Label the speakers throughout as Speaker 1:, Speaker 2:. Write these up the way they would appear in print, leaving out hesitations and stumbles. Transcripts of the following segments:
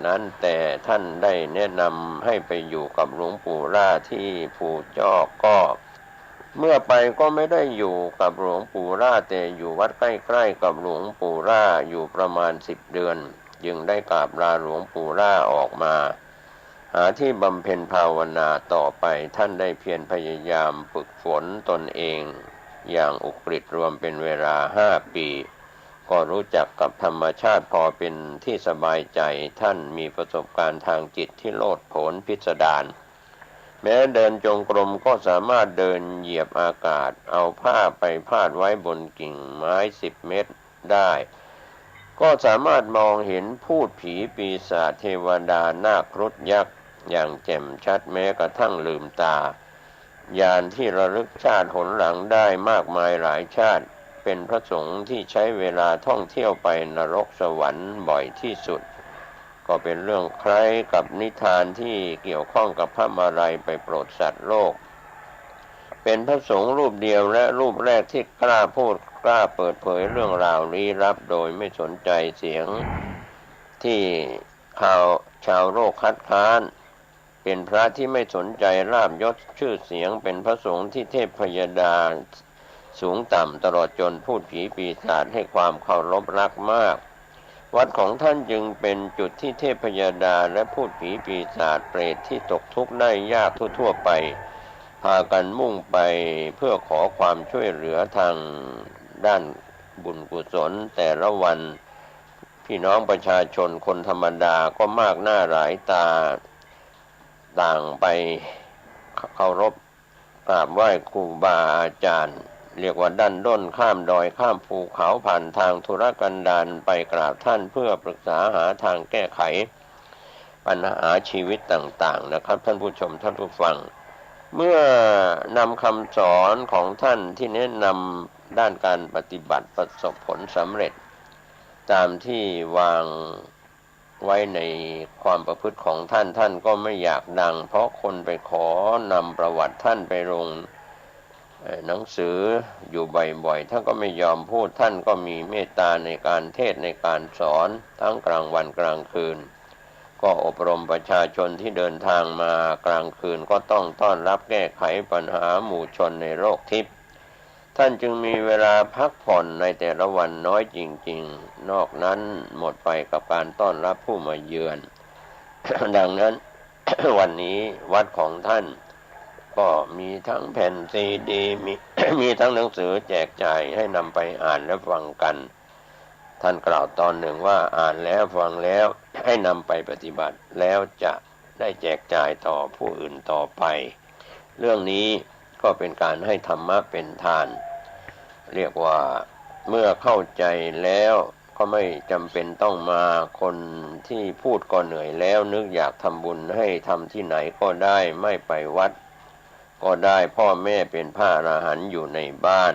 Speaker 1: นั้นแต่ท่านได้แนะนำให้ไปอยู่กับหลวงปู่ล่าที่ภูจอกก็เมื่อไปก็ไม่ได้อยู่กับหลวงปู่ล่าแต่อยู่วัดใกล้ๆกับหลวงปู่ล่าอยู่ประมาณ10 เดือนจึงได้กราบลาหลวงปู่ล่าออกมาหาที่บำเพ็ญภาวนาต่อไปท่านได้เพียรพยายามฝึกฝนตนเองอย่างอุกฤษรวมเป็นเวลา5 ปีก็รู้จักกับธรรมชาติพอเป็นที่สบายใจท่านมีประสบการณ์ทางจิตที่โลดโผนพิสดารแม้เดินจงกรมก็สามารถเดินเหยียบอากาศเอาผ้าไปพาดไว้บนกิ่งไม้10 เมตรได้ก็สามารถมองเห็นพูดผีปีศาจเทวดานาครุฑยักษ์อย่างแจ่มชัดแม้กระทั่งลืมตาญาณที่ระลึกชาติหนหลังได้มากมายหลายชาติเป็นพระสงฆ์ที่ใช้เวลาท่องเที่ยวไปนรกสวรรค์บ่อยที่สุดก็เป็นเรื่องคล้ายกับนิทานที่เกี่ยวข้องกับพระมาลัยไปโปรดสัตว์โลกเป็นพระสงฆ์รูปเดียวและรูปแรกที่กล้าพูดกล้าเปิดเผยเรื่องราวลี้ลับโดยไม่สนใจเสียงที่ชาวโลกคัดค้านเป็นพระที่ไม่สนใจลาภยศชื่อเสียงเป็นพระสงฆ์ที่เทพพยดาสูงต่ำตลอดจนพูดผีปีศาจให้ความเคารพรักมากวัดของท่านจึงเป็นจุดที่เทพยดาและพูดผีปีศาจเปรตที่ตกทุกข์ได้ยากทั่วๆไปพากันมุ่งไปเพื่อขอความช่วยเหลือทางด้านบุญกุศลแต่ละวันพี่น้องประชาชนคนธรรมดาก็มากหน้าหลายตาต่างไปเคารพกราบไหว้ครูบาอาจารย์เรียกว่าดันด้นข้ามดอยข้ามภูเขาผ่านทางธุรกันดารไปกราบท่านเพื่อปรึกษาหาทางแก้ไขปัญหาชีวิตต่างๆนะครับท่านผู้ชมท่านผู้ฟังเมื่อนำคำสอนของท่านที่แนะนำด้านการปฏิบัติประสบผลสำเร็จตามที่วางไว้ในความประพฤติของท่านท่านก็ไม่อยากดังเพราะคนไปขอนำประวัติท่านไปลงหนังสืออยู่บ่อยๆท่านก็ไม่ยอมพูดท่านก็มีเมตตาในการเทศในการสอนทั้งกลางวันกลางคืนก็อบรมประชาชนที่เดินทางมากลางคืนก็ต้องต้อนรับแก้ไขปัญหาหมู่ชนในโลกทิพย์ท่านจึงมีเวลาพักผ่อนในแต่ละวันน้อยจริงๆนอกนั้นหมดไปกับการต้อนรับผู้มาเยือน ดังนั้น วันนี้วัดของท่านก็มีทั้งแผ่นซีดีมี มีทั้งหนังสือแจกจ่ายให้นำไปอ่านและฟังกันท่านกล่าวตอนหนึ่งว่าอ่านแล้วฟังแล้วให้นำไปปฏิบัติแล้วจะได้แจกจ่ายต่อผู้อื่นต่อไปเรื่องนี้ก็เป็นการให้ธรรมะเป็นทานเรียกว่าเมื่อเข้าใจแล้วก็ไม่จำเป็นต้องมาคนที่พูดก็เหนื่อยแล้วนึกอยากทำบุญให้ทำที่ไหนก็ได้ไม่ไปวัดก็ได้พ่อแม่เป็นพระอรหันต์อยู่ในบ้าน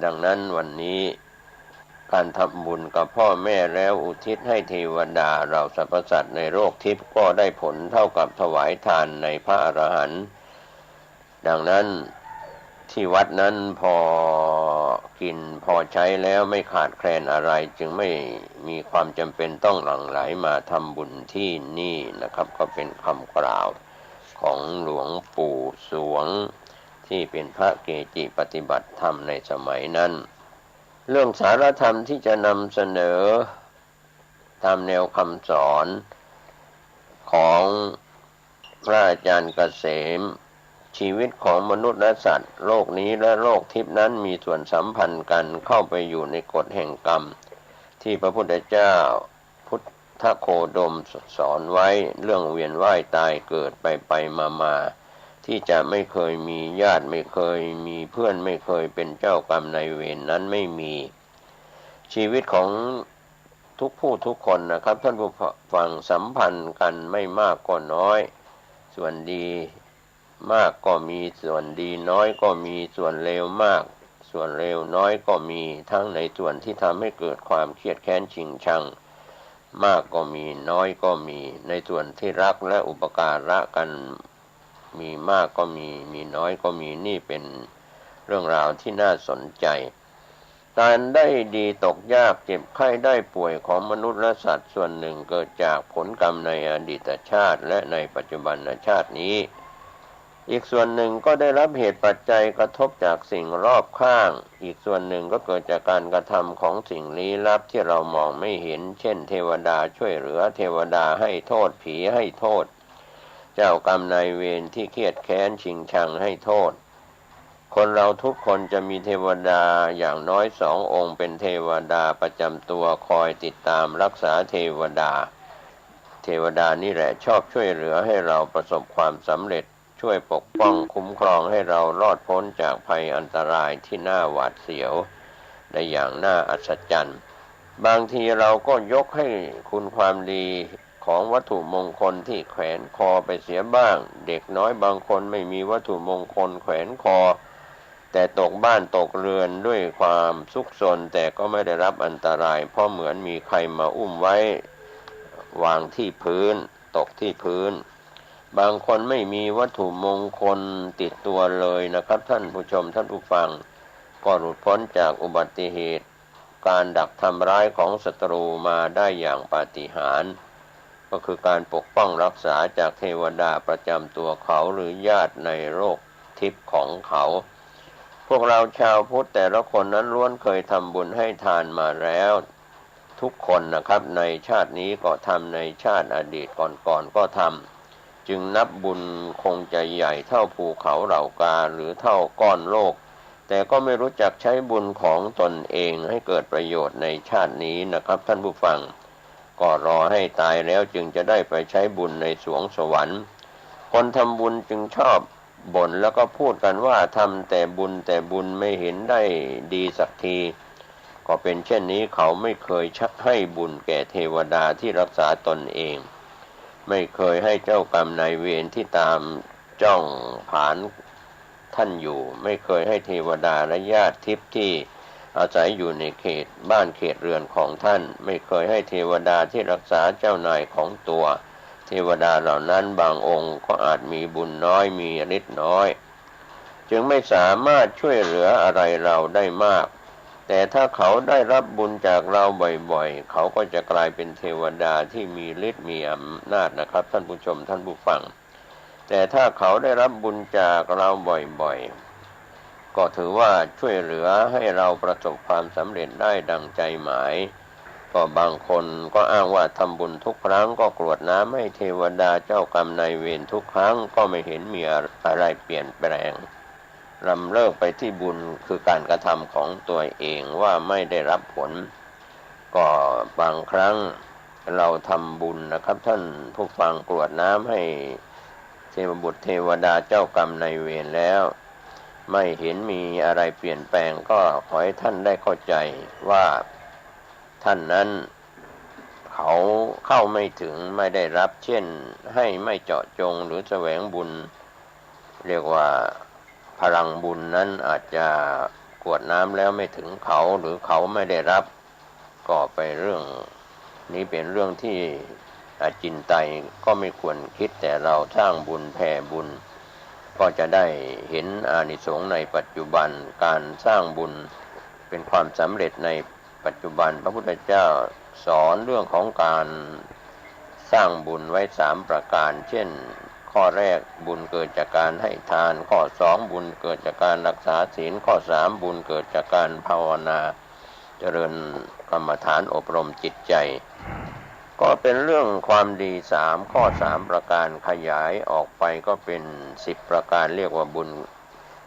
Speaker 1: ดังนั้นวันนี้การทำบุญกับพ่อแม่แล้วอุทิศให้เทวดาเราสรรพสัตว์ในโลกทิพย์ก็ได้ผลเท่ากับถวายทานในพระอรหันต์ดังนั้นที่วัดนั้นพอกินพอใช้แล้วไม่ขาดแคลนอะไรจึงไม่มีความจำเป็นต้องหลั่งไหลมาทำบุญที่นี่นะครับก็เป็นคำกล่าวของหลวงปู่สวงที่เป็นพระเกจิปฏิบัติธรรมในสมัยนั้นเรื่องสารธรรมที่จะนำเสนอตามแนวคำสอนของพระอาจารย์เกษมชีวิตของมนุษย์และสัตว์โลกนี้และโลกทิพย์นั้นมีส่วนสัมพันธ์กันเข้าไปอยู่ในกฎแห่งกรรมที่พระพุทธเจ้าพุทธโคดมสอนไว้เรื่องเวียนว่ายตายเกิดไปมาที่จะไม่เคยมีญาติไม่เคยมีเพื่อนไม่เคยเป็นเจ้ากรรมนายเวรนั้นไม่มีชีวิตของทุกผู้ทุกคนนะครับท่านผู้ฟังสัมพันธ์กันไม่มากก็น้อยส่วนดีมากก็มีส่วนดีน้อยก็มีส่วนเลวมากส่วนเลวน้อยก็มีทั้งในส่วนที่ทำให้เกิดความเครียดแค้นชิงชังมากก็มีน้อยก็มีในส่วนที่รักและอุปการะกันมีมากก็มีน้อยก็มีนี่เป็นเรื่องราวที่น่าสนใจ การได้ดีตกยากเจ็บไข้ได้ป่วยของมนุษย์และสัตว์ส่วนหนึ่งเกิดจากผลกรรมในอดีตชาติและในปัจจุบันชาตินี้อีกส่วนหนึ่งก็ได้รับเหตุปัจจัยกระทบจากสิ่งรอบข้างอีกส่วนหนึ่งก็เกิดจากการกระทำของสิ่งลี้ลับที่เรามองไม่เห็นเช่นเทวดาช่วยเหลือเทวดาให้โทษผีให้โทษเจ้ากรรมนายเวรที่เครียดแค้นชิงชังให้โทษคนเราทุกคนจะมีเทวดาอย่างน้อย2 องค์เป็นเทวดาประจำตัวคอยติดตามรักษาเทวดานี่แหละชอบช่วยเหลือให้เราประสบความสำเร็จช่วยปกป้องคุ้มครองให้เรารอดพ้นจากภัยอันตรายที่น่าหวาดเสียวได้อย่างน่าอัศจรรย์บางทีเราก็ยกให้คุณความดีของวัตถุมงคลที่แขวนคอไปเสียบ้างเด็กน้อยบางคนไม่มีวัตถุมงคลแขวนคอแต่ตกบ้านตกเรือนด้วยความทุกข์ทนแต่ก็ไม่ได้รับอันตรายเพราะเหมือนมีใครมาอุ้มไว้วางที่พื้นตกที่พื้นบางคนไม่มีวัตถุมงคลติดตัวเลยนะครับท่านผู้ชมท่านผู้ฟังก็หลุดพ้นจากอุบัติเหตุการดักทำร้ายของศัตรูมาได้อย่างปาฏิหาริย์ก็คือการปกป้องรักษาจากเทวดาประจำตัวเขาหรือญาติในโลกทิพย์ของเขาพวกเราชาวพุทธแต่ละคนนั้นล้วนเคยทำบุญให้ทานมาแล้วทุกคนนะครับในชาตินี้ก็ทำในชาติอดีตก่อนๆก็ทำจึงนับบุญคงจะใหญ่เท่าภูเขาเหล่ากาหรือเท่าก้อนโลกแต่ก็ไม่รู้จักใช้บุญของตนเองให้เกิดประโยชน์ในชาตินี้นะครับท่านผู้ฟังก็รอให้ตายแล้วจึงจะได้ไปใช้บุญในสวงสวรรค์คนทำบุญจึงชอบบ่นแล้วก็พูดกันว่าทำแต่บุญไม่เห็นได้ดีสักทีก็เป็นเช่นนี้เขาไม่เคยให้บุญแก่เทวดาที่รักษาตนเองไม่เคยให้เจ้ากรรมนายเวรที่ตามจ้องผานท่านอยู่ไม่เคยให้เทวดาและญาติทิพย์ที่อาศัยอยู่ในเขตบ้านเขตเรือนของท่านไม่เคยให้เทวดาที่รักษาเจ้านายของตัวเทวดาเหล่านั้นบางองค์ก็อาจมีบุญน้อยมีฤทธิ์น้อยจึงไม่สามารถช่วยเหลืออะไรเราได้มากแต่ถ้าเขาได้รับบุญจากเราบ่อยๆเขาก็จะกลายเป็นเทวดาที่มีฤทธิ์มีอำนาจนะครับท่านผู้ชมท่านผู้ฟังแต่ถ้าเขาได้รับบุญจากเราบ่อยๆก็ถือว่าช่วยเหลือให้เราประสบความสำเร็จได้ดังใจหมายก็บางคนก็อ้างว่าทำบุญทุกครั้งก็กรวดน้ำให้เทวดาเจ้ากรรมนายเวรทุกครั้งก็ไม่เห็นมีอะไรเปลี่ยนแปลงรำเลิกไปที่บุญคือการกระทำของตัวเองว่าไม่ได้รับผลก็บางครั้งเราทำบุญนะครับท่านผู้ฟังกรวดน้ำให้เทวบุตรเทวดาเจ้ากรรมนายเวรแล้วไม่เห็นมีอะไรเปลี่ยนแปลงก็ขอให้ท่านได้เข้าใจว่าท่านนั้นเขาเข้าไม่ถึงไม่ได้รับเช่นให้ไม่เจาะจงหรือแสวงบุญเรียกว่าพลังบุญนั้นอาจจะกรวดน้ำแล้วไม่ถึงเขาหรือเขาไม่ได้รับก็ไปเรื่องนี้เป็นเรื่องที่จินไตก็ไม่ควรคิดแต่เราสร้างบุญแผ่บุญก็จะได้เห็นอานิสงส์ในปัจจุบันการสร้างบุญเป็นความสำเร็จในปัจจุบันพระพุทธเจ้าสอนเรื่องของการสร้างบุญไว้3ประการเช่นข้อแรกบุญเกิดจากการให้ทานข้อ2บุญเกิดจากการรักษาศีลข้อ3บุญเกิดจากการภาวนาเจริญกรรมฐานอบรมจิตใจก็เป็นเรื่องความดี3ข้อ3ประการขยายออกไปก็เป็น10ประการเรียกว่าบุญ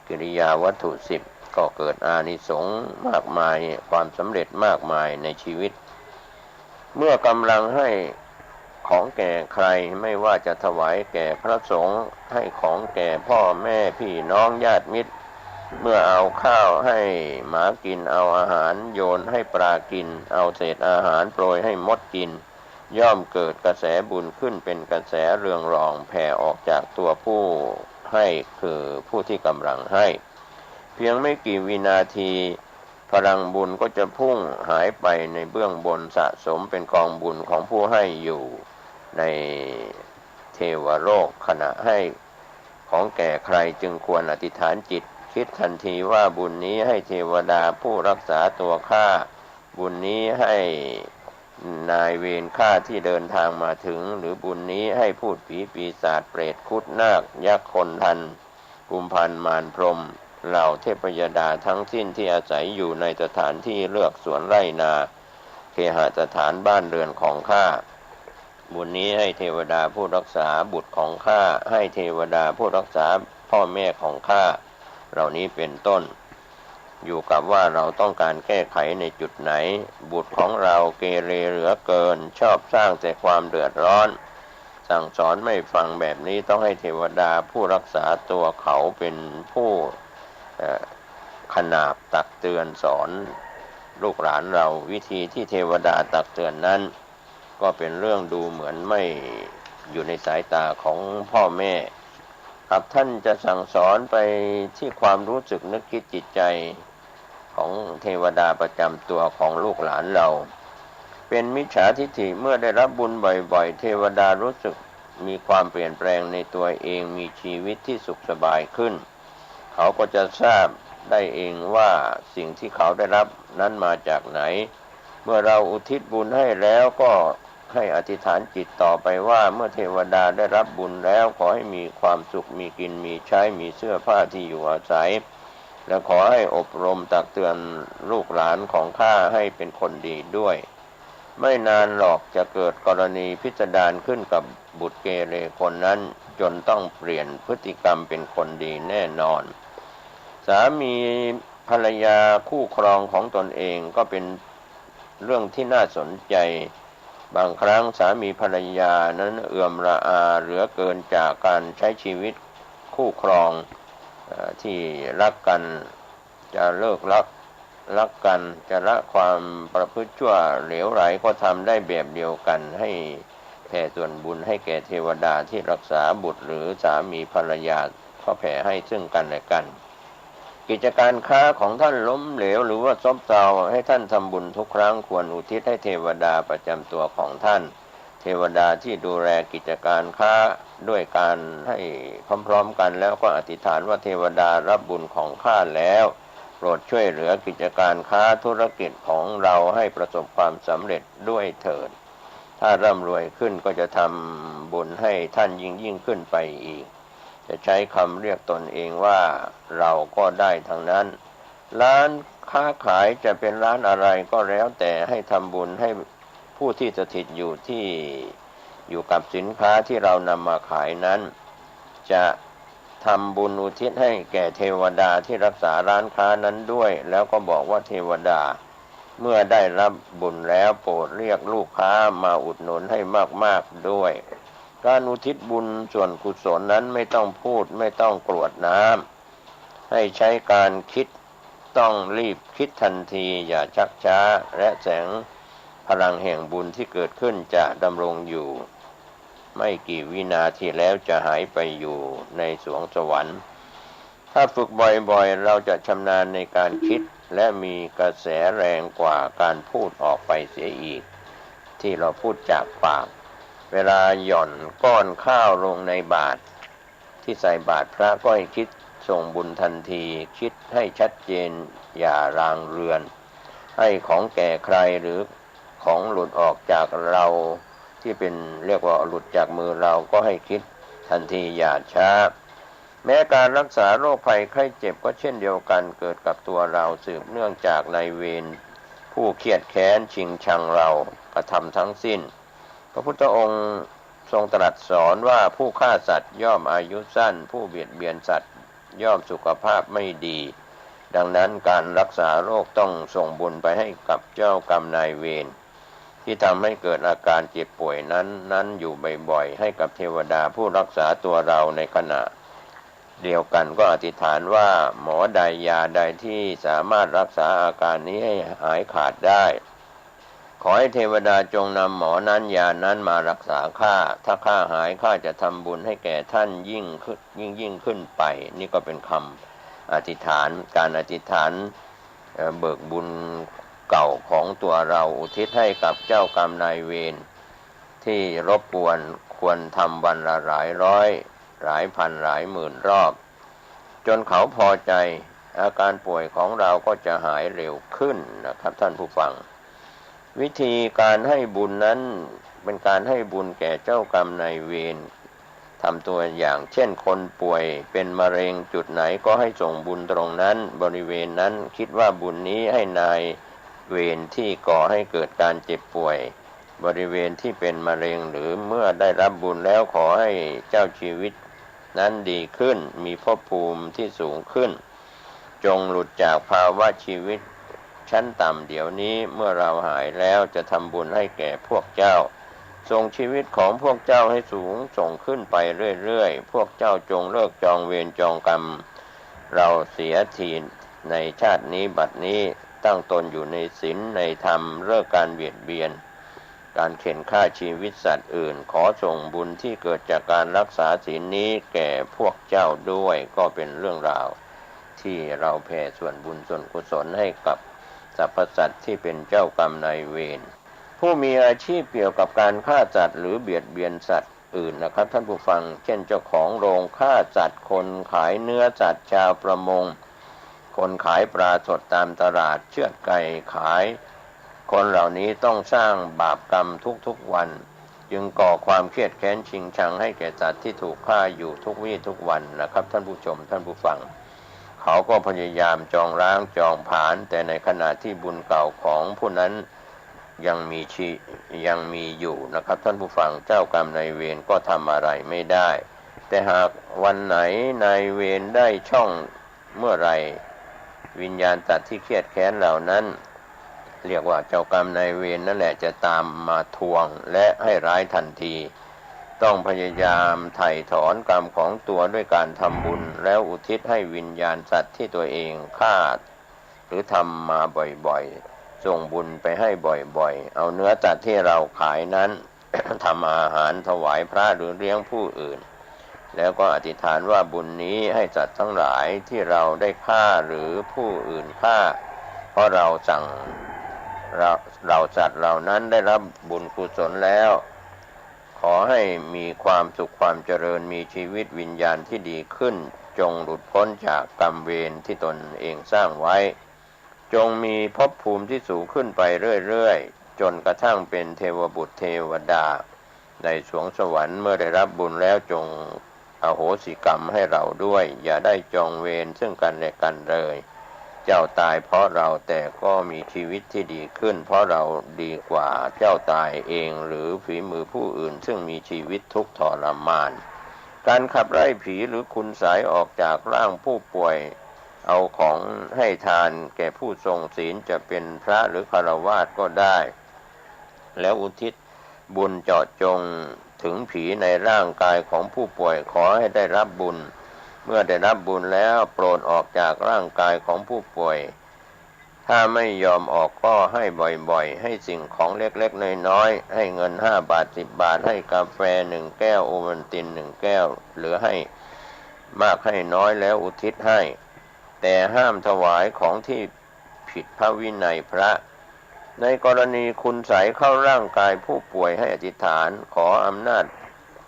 Speaker 1: กิริยาวัตถุ10ก็เกิดอานิสงส์มากมายความสำเร็จมากมายในชีวิตเมื่อกำลังให้ของแก่ใครไม่ว่าจะถวายแก่พระสงฆ์ให้ของแก่พ่อแม่พี่น้องญาติมิตรเมื่อเอาข้าวให้หมากินเอาอาหารโยนให้ปลากินเอาเศษอาหารโปรยให้มดกินย่อมเกิดกระแสบุญขึ้นเป็นกระแสเรืองรองแผ่ออกจากตัวผู้ให้คือผู้ที่กำลังให้เพียงไม่กี่วินาทีพลังบุญก็จะพุ่งหายไปในเบื้องบนสะสมเป็นกองบุญของผู้ให้อยู่ในเทวโลกขณะให้ของแก่ใครจึงควรอธิษฐานจิต คิดทันทีว่าบุญนี้ให้เทวดาผู้รักษาตัวข้าบุญนี้ให้นายเวรข้าที่เดินทางมาถึงหรือบุญนี้ให้พูดผีปีศาจเปรตคุดนาคยักษ์คนทันกุมพันมารพรหมเหล่าเทพยดาทั้งสิ้นที่อาศัยอยู่ในสถานที่เลือกสวนไร่นาเคหสถานบ้านเรือนของข้าบุญนี้ให้เทวดาผู้รักษาบุตรของข้าให้เทวดาผู้รักษาพ่อแม่ของข้าเหล่านี้เป็นต้นอยู่กับว่าเราต้องการแก้ไขในจุดไหนบุตรของเราเกเรเหลือเกินชอบสร้างแต่ความเดือดร้อนสั่งสอนไม่ฟังแบบนี้ต้องให้เทวดาผู้รักษาตัวเขาเป็นผู้ขนาบตักเตือนสอนลูกหลานเราวิธีที่เทวดาตักเตือนนั้นก็เป็นเรื่องดูเหมือนไม่อยู่ในสายตาของพ่อแม่ครับท่านจะสั่งสอนไปที่ความรู้สึกนึกคิดจิตใจของเทวดาประจำตัวของลูกหลานเราเป็นมิจฉาทิฏฐิเมื่อได้รับบุญบ่อยๆเทวดารู้สึกมีความเปลี่ยนแปลงในตัวเองมีชีวิตที่สุขสบายขึ้นเขาก็จะทราบได้เองว่าสิ่งที่เขาได้รับนั้นมาจากไหนเมื่อเราอุทิศบุญให้แล้วก็ให้อธิษฐานจิตต่อไปว่าเมื่อเทวดาได้รับบุญแล้วขอให้มีความสุขมีกินมีใช้มีเสื้อผ้าที่อยู่อาศัยและขอให้อบรมตักเตือนลูกหลานของข้าให้เป็นคนดีด้วยไม่นานหรอกจะเกิดกรณีพิสดารขึ้นกับบุตรเกเรคนนั้นจนต้องเปลี่ยนพฤติกรรมเป็นคนดีแน่นอนสามีภรรยาคู่ครองของตนเองก็เป็นเรื่องที่น่าสนใจบางครั้งสามีภรรยานั้นเอื่อมระอาเหลือเกินจากการใช้ชีวิตคู่ครองที่รักกันจะเลิกรักกันจะละความประพฤติชั่วเหลวไหลก็ทำได้แบบเดียวกันให้แผ่ส่วนบุญให้แก่เทวดาที่รักษาบุตรหรือสามีภรรยาก็แผ่ให้ซึ่งกันและกันกิจการค้าของท่านล้มเหลวหรือว่าซบเซาให้ท่านทำบุญทุกครั้งควรอุทิศให้เทวดาประจำตัวของท่านเทวดาที่ดูแลกิจการค้าด้วยการให้พร้อมๆกันแล้วก็อธิษฐานว่าเทวดารับบุญของข้าแล้วโปรดช่วยเหลือกิจการค้าธุรกิจของเราให้ประสบความสำเร็จด้วยเถิดถ้าร่ำรวยขึ้นก็จะทำบุญให้ท่านยิ่งขึ้นไปอีกจะใช้คำเรียกตนเองว่าเราก็ได้ทั้งนั้นร้านค้าขายจะเป็นร้านอะไรก็แล้วแต่ให้ทำบุญให้ผู้ที่สถิตอยู่กับสินค้าที่เรานำมาขายนั้นจะทำบุญอุทิศให้แก่เทวดาที่รักษาร้านค้านั้นด้วยแล้วก็บอกว่าเทวดาเมื่อได้รับบุญแล้วโปรดเรียกลูกค้ามาอุดหนุนให้มากๆด้วยการอุทิศบุญส่วนกุศลนั้นไม่ต้องพูดไม่ต้องกรวดน้ำให้ใช้การคิดต้องรีบคิดทันทีอย่าชักช้าและแสงพลังแห่งบุญที่เกิดขึ้นจะดำรงอยู่ไม่กี่วินาทีแล้วจะหายไปอยู่ในสวงสวรรค์ถ้าฝึกบ่อยๆเราจะชำนาญในการคิดและมีกระแสแรงกว่าการพูดออกไปเสียอีกที่เราพูดจากปากเวลาหย่อนก้อนข้าวลงในบาตรที่ใส่บาตรพระก็ให้คิดส่งบุญทันทีคิดให้ชัดเจนอย่ารางเรือนให้ของแก่ใครหรือของหลุดออกจากเราที่เป็นเรียกว่าหลุดจากมือเราก็ให้คิดทันทีอย่าช้าแม้การรักษาโรคภัยไข้เจ็บก็เช่นเดียวกันเกิดกับตัวเราสืบเนื่องจากนายเวรผู้เครียดแค้นชิงชังเรากระทำทั้งสิ้นพระพุทธองค์ทรงตรัสสอนว่าผู้ฆ่าสัตว์ย่อมอายุสั้นผู้เบียดเบียนสัตว์ย่อมสุขภาพไม่ดีดังนั้นการรักษาโรคต้องส่งบุญไปให้กับเจ้ากรรมนายเวรที่ทำให้เกิดอาการเจ็บป่วยนั้นอยู่บ่อยๆให้กับเทวดาผู้รักษาตัวเราในขณะเดียวกันก็อธิษฐานว่าหมอใดยาใดที่สามารถรักษาอาการนี้ให้หายขาดได้ขอให้เทวดาจงนำหมอนั้นยานั้นมารักษาข้าถ้าข้าหายข้าจะทำบุญให้แก่ท่านยิ่งขึ้นไปนี่ก็เป็นคำอธิษฐานการอธิษฐานเบิกบุญเก่าของตัวเราอุทิศให้กับเจ้ากรรมนายเวรที่รบกวนควรทำวันละหลายร้อยหลายพันหลายหมื่นรอบ จนเขาพอใจอาการป่วยของเราก็จะหายเร็วขึ้นนะครับท่านผู้ฟังวิธีการให้บุญนั้นเป็นการให้บุญแก่เจ้ากรรมนายเวรทำตัวอย่างเช่นคนป่วยเป็นมะเร็งจุดไหนก็ให้ส่งบุญตรงนั้นบริเวณนั้นคิดว่าบุญนี้ให้นายเวรที่ก่อให้เกิดการเจ็บป่วยบริเวณที่เป็นมะเร็งหรือเมื่อได้รับบุญแล้วขอให้เจ้าชีวิตนั้นดีขึ้นมีภพภูมิที่สูงขึ้นจงหลุดจากภาวะชีวิตชั้นต่ำเดี๋ยวนี้เมื่อเราหายแล้วจะทำบุญให้แก่พวกเจ้าทรงชีวิตของพวกเจ้าให้สูงส่งขึ้นไปเรื่อยๆพวกเจ้าจงเลิกจองเวรจองกรรมเราเสียทีในชาตินี้บัดนี้ตั้งตนอยู่ในศีลในธรรมเลิกการเบียดเบียนการเข็นฆ่าชีวิตสัตว์อื่นขอส่งบุญที่เกิดจากการรักษาศีลนี้แก่พวกเจ้าด้วยก็เป็นเรื่องราวที่เราแผ่ส่วนบุญส่วนกุศลให้กับสรรพสัตว์ที่เป็นเจ้ากรรมนายเวรผู้มีอาชีพเกี่ยวกับการฆ่าสัตว์หรือเบียดเบียนสัตว์อื่นนะครับท่านผู้ฟังเช่นเจ้าของโรงฆ่าสัตว์คนขายเนื้อสัตว์ชาวประมงคนขายปลาสดตามตลาดเชือดไก่ขายคนเหล่านี้ต้องสร้างบาปกรรมทุกๆวันจึงก่อความเครียดแค้นชิงชังให้แก่สัตว์ที่ถูกฆ่าอยู่ทุกวี่ทุกวันนะครับท่านผู้ชมท่านผู้ฟังเขาก็พยายามจองล้างจองผลาญแต่ในขณะที่บุญเก่าของผู้นั้นยังมีอยู่นะครับท่านผู้ฟังเจ้ากรรมนายเวรก็ทำอะไรไม่ได้แต่หากวันไหนนายเวรได้ช่องเมื่อไรวิญญาณสัตว์ที่เครียดแค้นเหล่านั้นเรียกว่าเจ้ากรรมนายเวรนั่นแหละจะตามมาทวงและให้ร้ายทันทีต้องพยายามไถ่ถอนกรรมของตัวด้วยการทำบุญแล้วอุทิศให้วิญญาณสัตว์ที่ตัวเองฆ่าหรือทำมาบ่อยๆส่งบุญไปให้บ่อยๆเอาเนื้อสัตว์ที่เราขายนั้น ทำอาหารถวายพระหรือเลี้ยงผู้อื่นแล้วก็อธิษฐานว่าบุญนี้ให้สัตว์ทั้งหลายที่เราได้ฆ่าหรือผู้อื่นฆ่าเพราะเราสั่งเราสัตว์เหล่านั้นได้รับบุญกุศลแล้วขอให้มีความสุขความเจริญมีชีวิตวิญญาณที่ดีขึ้นจงหลุดพ้นจากกรรมเวรที่ตนเองสร้างไว้จงมีภพภูมิที่สูงขึ้นไปเรื่อยๆจนกระทั่งเป็นเทวบุตรเทวดาในสวงสวรรค์เมื่อได้รับบุญแล้วจงอโหสิกรรมให้เราด้วยอย่าได้จองเวรซึ่งกันและกันเลยเจ้าตายเพราะเราแต่ก็มีชีวิตที่ดีขึ้นเพราะเราดีกว่าเจ้าตายเองหรือฝีมือผู้อื่นซึ่งมีชีวิตทุกข์ทรมานการขับไล่ผีหรือคุณไสยออกจากร่างผู้ป่วยเอาของให้ทานแก่ผู้ทรงศีลจะเป็นพระหรือฆราวาสก็ได้แล้วอุทิศบุญเจาะจงถึงผีในร่างกายของผู้ป่วยขอให้ได้รับบุญเมื่อได้รับบุญแล้วโปรดออกจากร่างกายของผู้ป่วยถ้าไม่ยอมออกก็ให้บ่อยๆให้สิ่งของเล็กๆน้อยๆให้เงิน5 บาท10 บาทให้กาแฟ1 แก้วโอวัลติน1 แก้วหรือให้มากให้น้อยแล้วอุทิศให้แต่ห้ามถวายของที่ผิดพระวินัยพระในกรณีคุณไสยเข้าร่างกายผู้ป่วยให้อธิษฐานขออำนาจ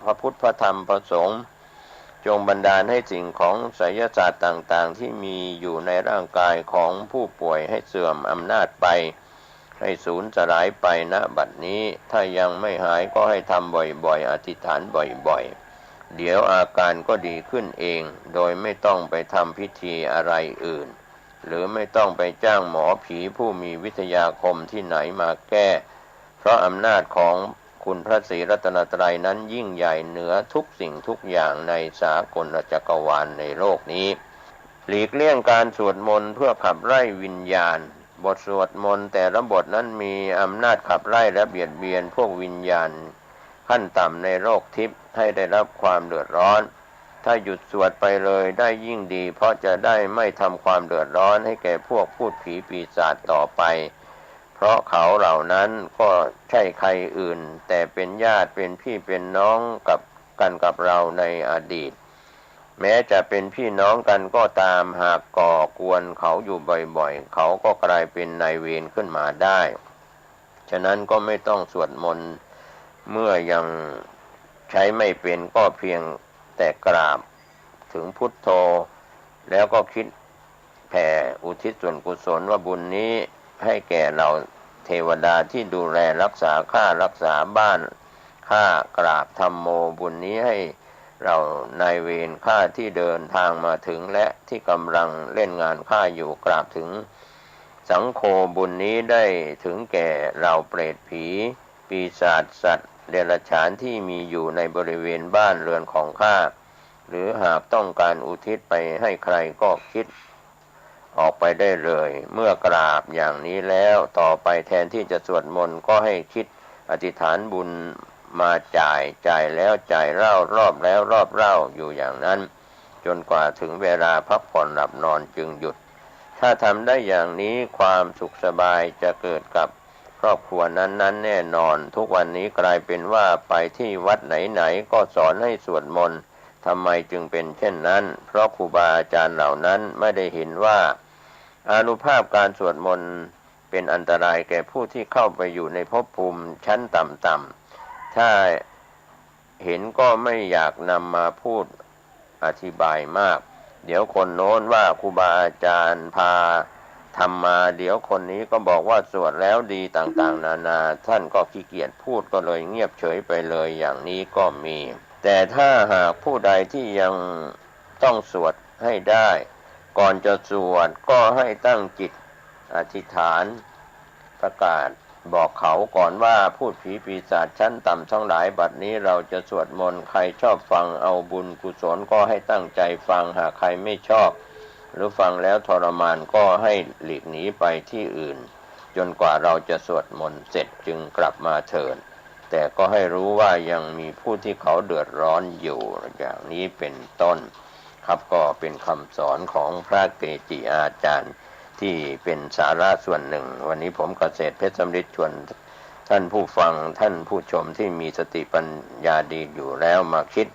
Speaker 1: พระพุทธพระธรรมพระสงฆ์จงบันดาลให้สิ่งของไสยศาสตร์ต่างๆที่มีอยู่ในร่างกายของผู้ป่วยให้เสื่อมอำนาจไปให้สูญสลายไปณบัดนี้ถ้ายังไม่หายก็ให้ทำบ่อยๆอธิษฐานบ่อยๆเดี๋ยวอาการก็ดีขึ้นเองโดยไม่ต้องไปทำพิธีอะไรอื่นหรือไม่ต้องไปจ้างหมอผีผู้มีวิทยาคมที่ไหนมาแก้เพราะอำนาจของคุณพระศรีรัตนตรัยนั้นยิ่งใหญ่เหนือทุกสิ่งทุกอย่างในสากลจักรวาลในโลกนี้หลีกเลี่ยงการสวดมนต์เพื่อขับไล่วิญญาณบทสวดมนต์แต่ละบทนั้นมีอำนาจขับไล่และเบียดเบียนพวกวิญญาณขั้นต่ำในโลกทิพย์ให้ได้รับความเดือดร้อนถ้าหยุดสวดไปเลยได้ยิ่งดีเพราะจะได้ไม่ทำความเดือดร้อนให้แก่พวกพูดผีปีศาจต่อไปเพราะเขาเหล่านั้นก็ใช่ใครอื่นแต่เป็นญาติเป็นพี่เป็นน้องกับเราในอดีตแม้จะเป็นพี่น้องกันก็ตามหากก่อกวนเขาอยู่บ่อยๆเขาก็กลายเป็นนายเวรขึ้นมาได้ฉะนั้นก็ไม่ต้องสวดมนต์เมื่อยังใช้ไม่เป็นก็เพียงแต่กราบถึงพุทโธ แล้วก็คิดแผ่อุทิศส่วนกุศลว่าบุญนี้ให้แก่เราเทวดาที่ดูแลรักษาข้ารักษาบ้านข้ากราบธรรมโมบุญนี้ให้เรานายเวรข้าที่เดินทางมาถึงและที่กำลังเล่นงานข้าอยู่กราบถึงสังโฆบุญนี้ได้ถึงแก่เราเปรตผีปีศาจสัตว์เดรัจฉานที่มีอยู่ในบริเวณบ้านเรือนของข้าหรือหากต้องการอุทิศไปให้ใครก็คิดออกไปได้เลยเมื่อกราบอย่างนี้แล้วต่อไปแทนที่จะสวดมนต์ก็ให้คิดอธิษฐานบุญมาจ่ายแล้วจ่ายเล่ารอบแล้วรอบเล่าอยู่อย่างนั้นจนกว่าถึงเวลาพักผ่อนหลับนอนจึงหยุดถ้าทำได้อย่างนี้ความสุขสบายจะเกิดกับครอบครัวนั้นแน่นอนทุกวันนี้กลายเป็นว่าไปที่วัดไหนๆก็สอนให้สวดมนต์ทำไมจึงเป็นเช่นนั้นเพราะครูบาอาจารย์เหล่านั้นไม่ได้เห็นว่าอานุภาพการสวดมนต์เป็นอันตรายแก่ผู้ที่เข้าไปอยู่ในภพภูมิชั้นต่ำๆถ้าเห็นก็ไม่อยากนำมาพูดอธิบายมากเดี๋ยวคนโน้นว่าครูบาอาจารย์พาทำมาเดี๋ยวคนนี้ก็บอกว่าสวดแล้วดีต่างๆนานาท่านก็ขี้เกียจพูดก็เลยเงียบเฉยไปเลยอย่างนี้ก็มีแต่ถ้าหากผู้ใดที่ยังต้องสวดให้ได้ก่อนจะสวดก็ให้ตั้งจิตอธิษฐานประกาศบอกเขาก่อนว่าพูดผีปีศาจชั้นต่ำทั้งหลายบัดนี้เราจะสวดมนต์ใครชอบฟังเอาบุญกุศลก็ให้ตั้งใจฟังหากใครไม่ชอบหรือฟังแล้วทรมานก็ให้หลีกหนีไปที่อื่นจนกว่าเราจะสวดมนต์เสร็จจึงกลับมาเถิดแต่ก็ให้รู้ว่ายังมีผู้ที่เขาเดือดร้อนอยู่อย่างนี้เป็นต้นครับก็เป็นคำสอนของพระเกจิอาจารย์ที่เป็นสาระส่วนหนึ่งวันนี้ผมเกษตรเพชรสำริดชวนท่านผู้ฟังท่านผู้ชมที่มีสติปัญญาดีอยู่แล้วมาคิด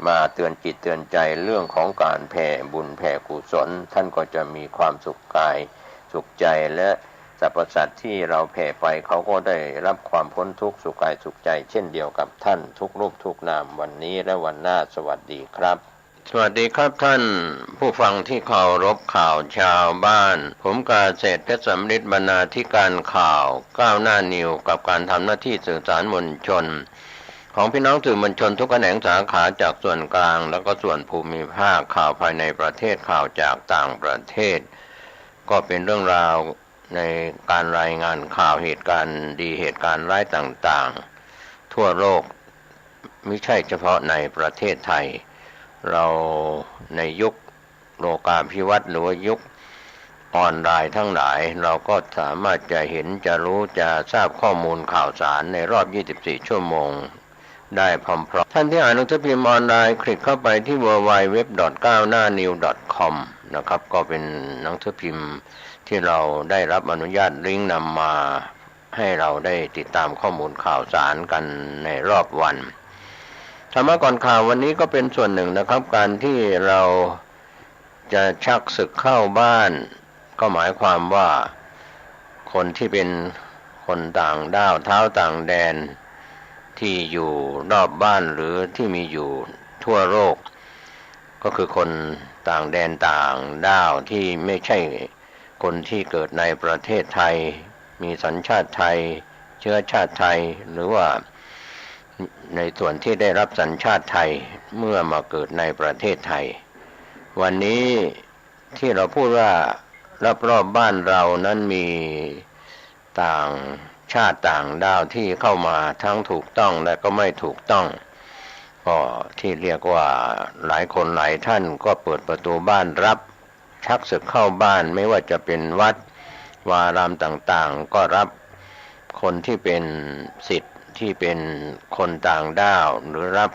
Speaker 1: มาเตือนจิตเตือนใจเรื่องของการแผ่บุญแผ่กุศลท่านก็จะมีความสุขกายสุขใจและสรรพสัตว์ที่เราแผ่ไปเขาก็ได้รับความพ้นทุกข์สุขกายสุขใจเช่นเดียวกับท่านทุกรูปทุกนามวันนี้และวันหน้าสวัสดีครับสวัสดีครับท่านผู้ฟังที่เคารพข่าวชาวบ้านผมกาเศรษฐ์เพชรสำริดบรรณาธิการข่าวก้าวหน้านิวกับการทำหน้าที่สื่อสารมวลชนของพี่น้องสื่อมวลชนทุกแขนงสาขาจากส่วนกลางแล้วก็ส่วนภูมิภาคข่าวภายในประเทศข่าวจากต่างประเทศก็เป็นเรื่องราวในการรายงานข่าวเหตุการณ์ดีเหตุการณ์ร้ายต่างๆทั่วโลกไม่ใช่เฉพาะในประเทศไทยเราในยุคโลกาภิวัตน์หรือว่ายุคออนไลน์ทั้งหลายเราก็สามารถจะเห็นจะรู้จะทราบข้อมูลข่าวสารในรอบ24ชั่วโมงได้พร้อมๆท่านที่อ่านหนังสือพิมพ์ออนไลน์คลิกเข้าไปที่ www.9hnanews.com นะครับก็เป็นหนังสือพิมพ์ที่เราได้รับอนุญาตลิงก์นำมาให้เราได้ติดตามข้อมูลข่าวสารกันในรอบวันธรรมะก่อนข่าววันนี้ก็เป็นส่วนหนึ่งนะครับการที่เราจะชักศึกเข้าบ้านก็หมายความว่าคนที่เป็นคนต่างด้าวเท้าต่างแดนที่อยู่รอบบ้านหรือที่มีอยู่ทั่วโลกก็คือคนต่างแดนต่างด้าวที่ไม่ใช่คนที่เกิดในประเทศไทยมีสัญชาติไทยเชื้อชาติไทยหรือว่าในส่วนที่ได้รับสัญชาติไทยเมื่อมาเกิดในประเทศไทยวันนี้ที่เราพูดว่ารอบบ้านเรานั้นมีต่างชาติต่างด้าวที่เข้ามาทั้งถูกต้องและก็ไม่ถูกต้องก็ที่เรียกว่าหลายคนหลายท่านก็เปิดประตูบ้านรับชักศึกเข้าบ้านไม่ว่าจะเป็นวัดวารามต่างๆก็รับคนที่เป็นศิษย์ที่เป็นคนต่างด้าวหรือรับ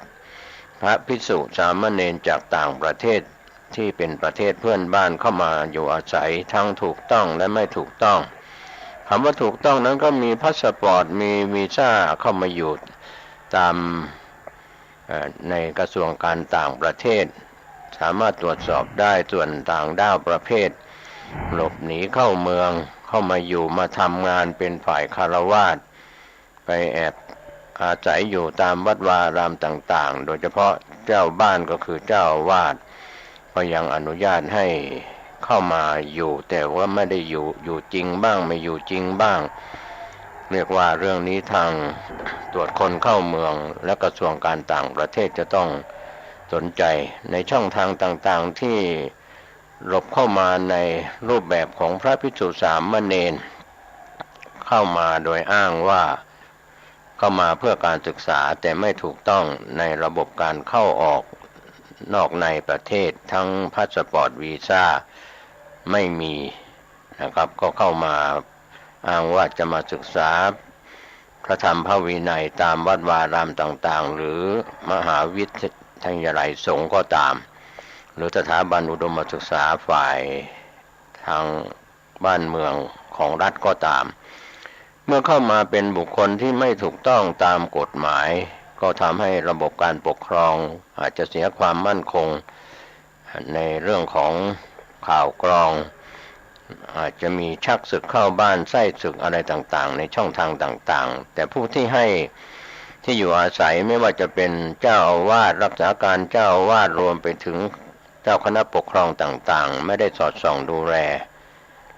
Speaker 1: พระภิกษุสามเณรจากต่างประเทศที่เป็นประเทศเพื่อนบ้านเข้ามาอยู่อาศัยทั้งถูกต้องและไม่ถูกต้องคำว่าถูกต้องนั้นก็มีพาสปอร์ตมีวีซ่าเข้ามาอยู่ตามในกระทรวงการต่างประเทศสามารถตรวจสอบได้ส่วนต่างด้าวประเภทหลบหนีเข้าเมืองเข้ามาอยู่มาทำงานเป็นฝ่ายคฤหัสถ์ไปแอบอาศัยอยู่ตามวัดวารามต่างๆโดยเฉพาะเจ้าบ้านก็คือเจ้าอาวาส ก็ยังอนุญาตให้เข้ามาอยู่แต่ว่าไม่ได้อยู่จริงบ้างไม่อยู่จริงบ้างเรียกว่าเรื่องนี้ทางตรวจคนเข้าเมืองและกระทรวงการต่างประเทศจะต้องสนใจในช่องทางต่างๆที่หลบเข้ามาในรูปแบบของพระภิกษุสามเณรเข้ามาโดยอ้างว่าเข้ามาเพื่อการศึกษาแต่ไม่ถูกต้องในระบบการเข้าออกนอกในประเทศทั้งพาสปอร์ตวีซ่าไม่มีนะครับก็เข้ามาอ้างว่าจะมาศึกษาพระธรรมพระวินัยตามวัดวารามต่างๆหรือมหาวิทยาลัยสงฆ์ก็ตามหรือสถาบันอุดมศึกษาฝ่ายทางบ้านเมืองของรัฐก็ตามเมื่อเข้ามาเป็นบุคคลที่ไม่ถูกต้องตามกฎหมายก็ทำให้ระบบการปกครองอาจจะเสียความมั่นคงในเรื่องของข่าวกรองอาจจะมีชักศึกเข้าบ้านไส้ศึกอะไรต่างๆในช่องทางต่างๆแต่ผู้ที่ให้ที่อยู่อาศัยไม่ว่าจะเป็นเจ้าอาวาสรักษาการเจ้าอาวาสรวมไปถึงเจ้าคณะปกครองต่างๆไม่ได้สอดส่องดูแล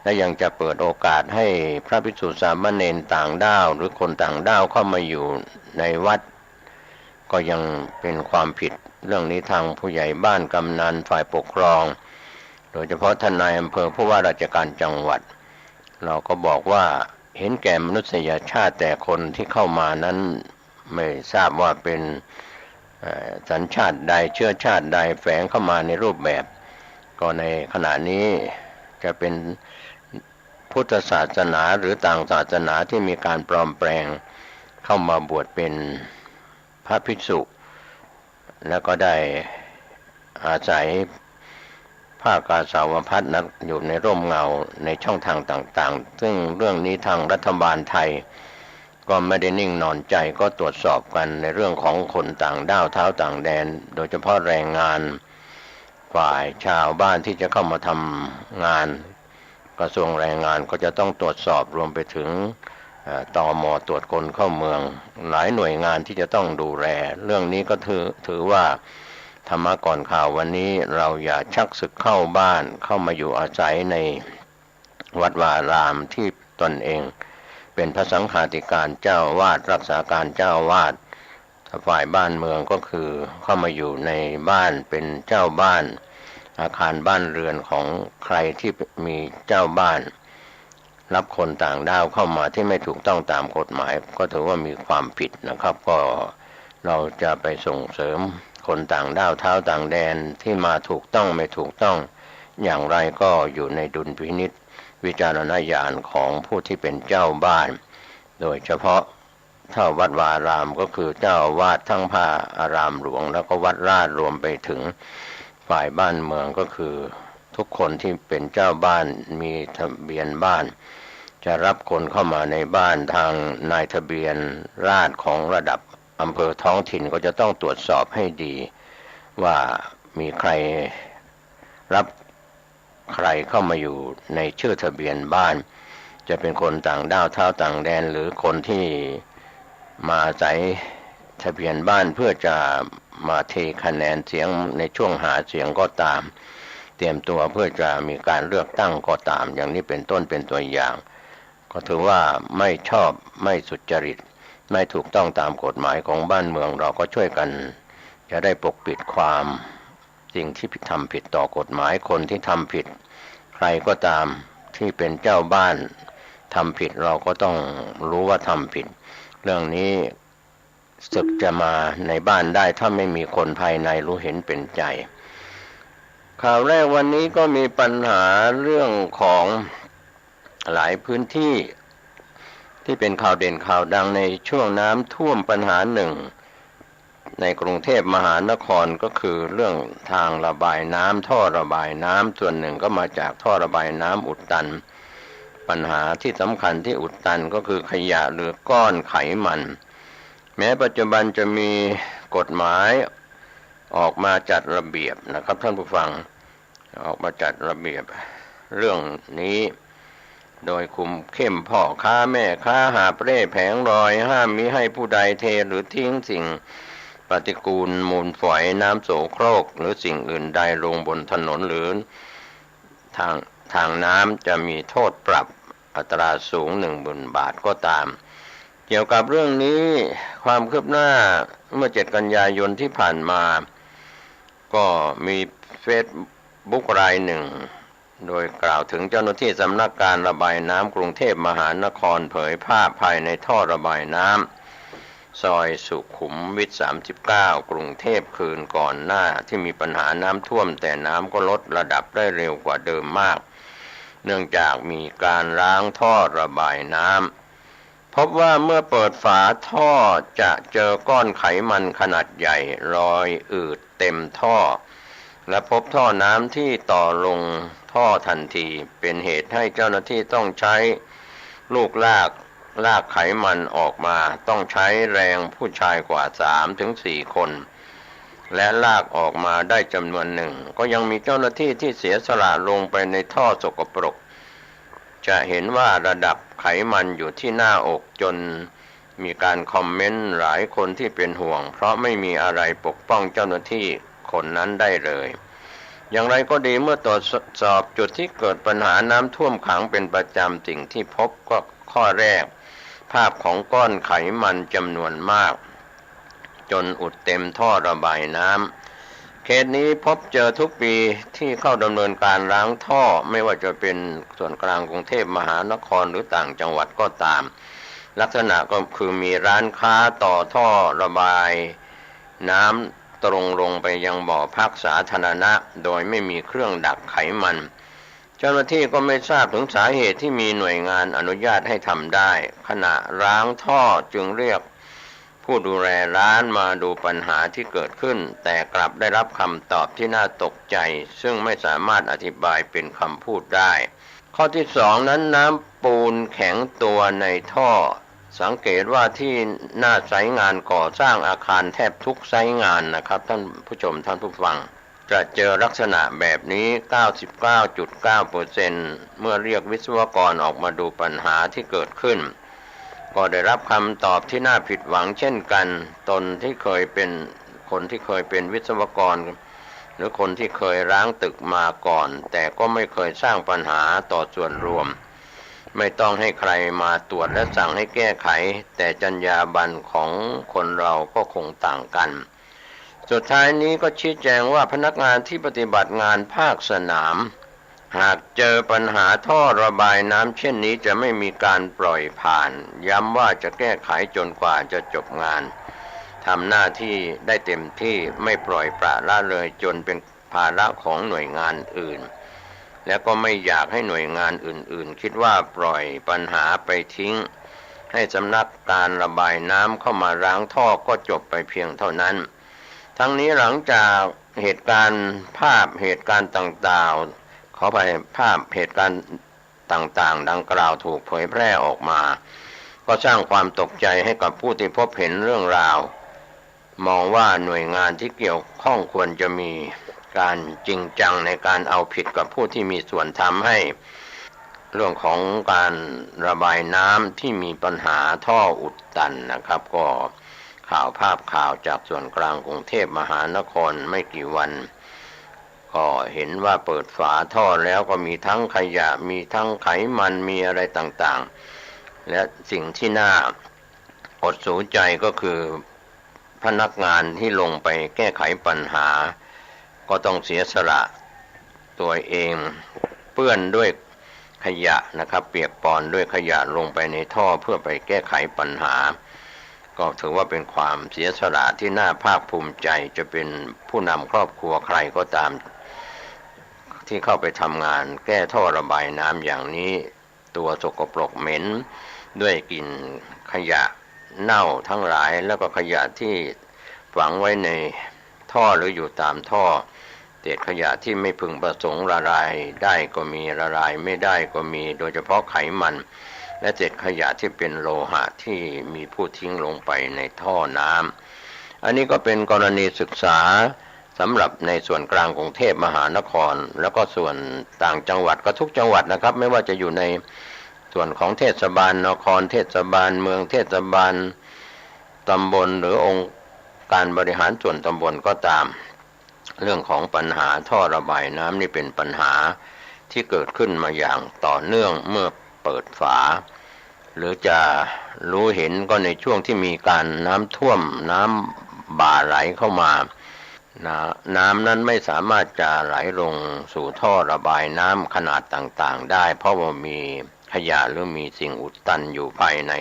Speaker 1: และยังจะเปิดโอกาสให้พระภิกษุสามเณรต่างด้าวหรือคนต่างด้าวเข้ามาอยู่ในวัดก็ยังเป็นความผิดเรื่องนี้ทางผู้ใหญ่บ้านกำนันฝ่ายปกครองโดยเฉพาะท่านนายอำเภอผู้ว่าราชการจังหวัดเราก็บอกว่าเห็นแก่มนุษยชาติแต่คนที่เข้ามานั้นไม่ทราบว่าเป็นสัญชาติใดเชื้อชาติใดแฝงเข้ามาในรูปแบบก็ในขณะนี้จะเป็นพุทธศาสนาหรือต่างศาสนาที่มีการปลอมแปลงเข้ามาบวชเป็นพระภิกษุแล้วก็ได้อาศัยผ้ากาสาวพัสต์นั้นอยู่ในร่มเงาในช่องทางต่างๆซึ่งเรื่องนี้ทางรัฐบาลไทยก็ไม่ได้นิ่งนอนใจก็ตรวจสอบกันในเรื่องของคนต่างด้าวเท้าต่างแดนโดยเฉพาะแรงงานฝ่ายชาวบ้านที่จะเข้ามาทำงานกระทรวงแรงงานก็จะต้องตรวจสอบรวมไปถึงตม.ตรวจคนเข้าเมืองหลายหน่วยงานที่จะต้องดูแลเรื่องนี้ก็ถือว่าธรรมะก่อนข่าววันนี้เราอย่าชักศึกเข้าบ้านเข้ามาอยู่อาศัยในวัดวารามที่ตนเองเป็นพระสังฆาธิการเจ้าวาดรักษาการเจ้าวาดฝ่ายบ้านเมืองก็คือเข้ามาอยู่ในบ้านเป็นเจ้าบ้านอาคารบ้านเรือนของใครที่มีเจ้าบ้านรับคนต่างด้าวเข้ามาที่ไม่ถูกต้องตามกฎหมายก็ถือว่ามีความผิดนะครับก็เราจะไปส่งเสริมคนต่างด้าวเท้าต่างแดนที่มาถูกต้องไม่ถูกต้องอย่างไรก็อยู่ในดุลพินิจวิจารณญาณของผู้ที่เป็นเจ้าบ้านโดยเฉพาะถ้าวัดวารามก็คือเจ้าวาดทั้งพระอารามหลวงแล้วก็วัดราชรวมไปถึงฝ่ายบ้านเมืองก็คือทุกคนที่เป็นเจ้าบ้านมีทะเบียนบ้านจะรับคนเข้ามาในบ้านทางนายทะเบียนราษฎรของระดับอำเภอท้องถิ่นก็จะต้องตรวจสอบให้ดีว่ามีใครรับใครเข้ามาอยู่ในชื่อทะเบียนบ้านจะเป็นคนต่างด้าวเท้าต่างแดนหรือคนที่มาอาศัยทะเบียนบ้านเพื่อจะมาเทคะแนนเสียงในช่วงหาเสียงก็ตามเตรียมตัวเพื่อจะมีการเลือกตั้งก็ตามอย่างนี้เป็นต้นเป็นตัวอย่างก็ถือว่าไม่ชอบไม่สุจริตไม่ถูกต้องตามกฎหมายของบ้านเมืองเราก็ช่วยกันจะได้ปกปิดความสิ่งที่ทำผิดต่อกฎหมายคนที่ทำผิดใครก็ตามที่เป็นเจ้าบ้านทำผิดเราก็ต้องรู้ว่าทำผิดเรื่องนี้ศึกจะมาในบ้านได้ถ้าไม่มีคนภายในรู้เห็นเป็นใจข่าวแรกวันนี้ก็มีปัญหาเรื่องของหลายพื้นที่ที่เป็นข่าวเด่นข่าวดังในช่วงน้ำท่วมปัญหาหนึ่งในกรุงเทพมหานครก็คือเรื่องทางระบายน้ำท่อระบายน้ำส่วนหนึ่งก็มาจากท่อระบายน้ำอุดตันปัญหาที่สำคัญที่อุดตันก็คือขยะหรือก้อนไขมันแม้ปัจจุบันจะมีกฎหมายออกมาจัดระเบียบนะครับท่านผู้ฟังออกมาจัดระเบียบเรื่องนี้โดยคุมเข้มพ่อค้าแม่ค้าหาบเร่แผงลอยห้ามมิให้ผู้ใดเทหรือทิ้งสิ่ง ปฏิกูลมูลฝอยน้ำโสโครกหรือสิ่งอื่นใดลงบนถนนหรือทางน้ำจะมีโทษปรับอัตราสูง10,000 บาทก็ตามเกี่ยวกับเรื่องนี้ความคืบหน้าเมื่อ7 กันยายนที่ผ่านมาก็มีเฟซบุ๊กรายหนึ่งโดยกล่าวถึงเจ้าหน้าที่สำนักการระบายน้ำกรุงเทพมหานครเผยภาพภายในท่อระบายน้ำซอยสุขุมวิท39กรุงเทพคืนก่อนหน้าที่มีปัญหาน้ำท่วมแต่น้ำก็ลดระดับได้เร็วกว่าเดิมมากเนื่องจากมีการล้างท่อระบายน้ำพบว่าเมื่อเปิดฝาท่อจะเจอก้อนไขมันขนาดใหญ่รอยอืดเต็มท่อและพบท่อน้ำที่ต่อลงท่อทันทีเป็นเหตุให้เจ้าหน้าที่ต้องใช้ลูกลากไขมันออกมาต้องใช้แรงผู้ชายกว่า 3-4 คนและลากออกมาได้จำนวนหนึ่งก็ยังมีเจ้าหน้าที่ที่เสียสละลงไปในท่อสกปรกจะเห็นว่าระดับไขมันอยู่ที่หน้าอกจนมีการคอมเมนต์หลายคนที่เป็นห่วงเพราะไม่มีอะไรปกป้องเจ้าหน้าที่คนนั้นได้เลยอย่างไรก็ดีเมื่อตรวจสอบจุดที่เกิดปัญหาน้ำท่วมขังเป็นประจำสิ่งที่พบก็ข้อแรกภาพของก้อนไขมันจำนวนมากจนอุดเต็มท่อระบายน้ำเคสนี้พบเจอทุกปีที่เข้าดำเนินการล้างท่อไม่ว่าจะเป็นส่วนกลางกรุงเทพมหานครหรือต่างจังหวัดก็ตามลักษณะก็คือมีร้านค้าต่อท่อระบายน้ำตรงลงไปยังบ่อพักสาธารณะโดยไม่มีเครื่องดักไขมันเจ้าหน้าที่ก็ไม่ทราบถึงสาเหตุที่มีหน่วยงานอนุญาตให้ทำได้ขณะล้างท่อจึงเรียกผู้ดูแลร้านมาดูปัญหาที่เกิดขึ้นแต่กลับได้รับคำตอบที่น่าตกใจซึ่งไม่สามารถอธิบายเป็นคำพูดได้ข้อที่สองนั้นน้ำปูนแข็งตัวในท่อสังเกตว่าที่หน้าไซต์งานก่อสร้างอาคารแทบทุกไซต์งานนะครับท่านผู้ชมท่านผู้ฟังจะเจอลักษณะแบบนี้ 99.9% เมื่อเรียกวิศวกรออกมาดูปัญหาที่เกิดขึ้นก็ได้รับคำตอบที่น่าผิดหวังเช่นกันคนที่เคยเป็นวิศวกรหรือคนที่เคยร้างตึกมาก่อนแต่ก็ไม่เคยสร้างปัญหาต่อส่วนรวมไม่ต้องให้ใครมาตรวจและสั่งให้แก้ไขแต่จรรยาบรรณของคนเราก็คงต่างกันสุดท้ายนี้ก็ชี้แจงว่าพนักงานที่ปฏิบัติงานภาคสนามหากเจอปัญหาท่อระบายน้ำเช่นนี้จะไม่มีการปล่อยผ่านย้ำว่าจะแก้ไขจนกว่าจะจบงานทำหน้าที่ได้เต็มที่ไม่ปล่อยปละละเลยจนเป็นภาระของหน่วยงานอื่นและก็ไม่อยากให้หน่วยงานอื่นๆคิดว่าปล่อยปัญหาไปทิ้งให้สำนักการระบายน้ำเข้ามาล้างท่อก็จบไปเพียงเท่านั้นทั้งนี้หลังจากเหตุการณ์ต่างๆขอไปภาพเหตุการณ์ต่างๆดังกล่าวถูกเผยแพร่ออกมาก็สร้างความตกใจให้กับผู้ที่พบเห็นเรื่องราวมองว่าหน่วยงานที่เกี่ยวข้องควรจะมีการจริงจังในการเอาผิดกับผู้ที่มีส่วนทำให้เรื่องของการระบายน้ำที่มีปัญหาท่ออุดตันนะครับก็ภาพข่าวจากส่วนกลางกรุงเทพมหานครไม่กี่วันก็เห็นว่าเปิดฝาท่อแล้วก็มีทั้งขยะมีทั้งไขมันมีอะไรต่างๆและสิ่งที่น่าอดสูใจก็คือพนักงานที่ลงไปแก้ไขปัญหาก็ต้องเสียสละตัวเองเปื้อนด้วยขยะนะครับเปียกปอนด้วยขยะลงไปในท่อเพื่อไปแก้ไขปัญหาก็ถือว่าเป็นความเสียสละที่น่าภาคภูมิใจจะเป็นผู้นำครอบครัวใครก็ตามที่เข้าไปทำงานแก้ท่อระบายน้ำอย่างนี้ตัวสกปรกเหม็นด้วยกลิ่นขยะเน่าทั้งหลายแล้วก็ขยะที่ฝังไว้ในท่อหรืออยู่ตามท่อเศษขยะที่ไม่พึงประสงค์ละลายได้ก็มีละลายไม่ได้ก็มีโดยเฉพาะไขมันและเศษขยะที่เป็นโลหะที่มีผู้ทิ้งลงไปในท่อน้ำอันนี้ก็เป็นกรณีศึกษาสำหรับในส่วนกลางกรุงเทพมหานครแล้วก็ส่วนต่างจังหวัดก็ทุกจังหวัดนะครับไม่ว่าจะอยู่ในส่วนของเทศบาลนครเทศบาลเมืองเทศบาลตำบลหรือองค์ การบริหารส่วนตำบลก็ตามเรื่องของปัญหาท่อระบายน้ำนี่เป็นปัญหาที่เกิดขึ้นมาอย่างต่อเนื่องเมื่อเปิดฝาหรือจะรู้เห็นก็ในช่วงที่มีการน้ำท่วมน้ำบ่าไหลเข้ามาน้ำนั้นไม่สามารถจะไหลลงสู่ท่อระบายน้ำขนาดต่างๆได้เพราะว่ามีขยะหรือมีสิ่งอุดตันอยู่ภายใน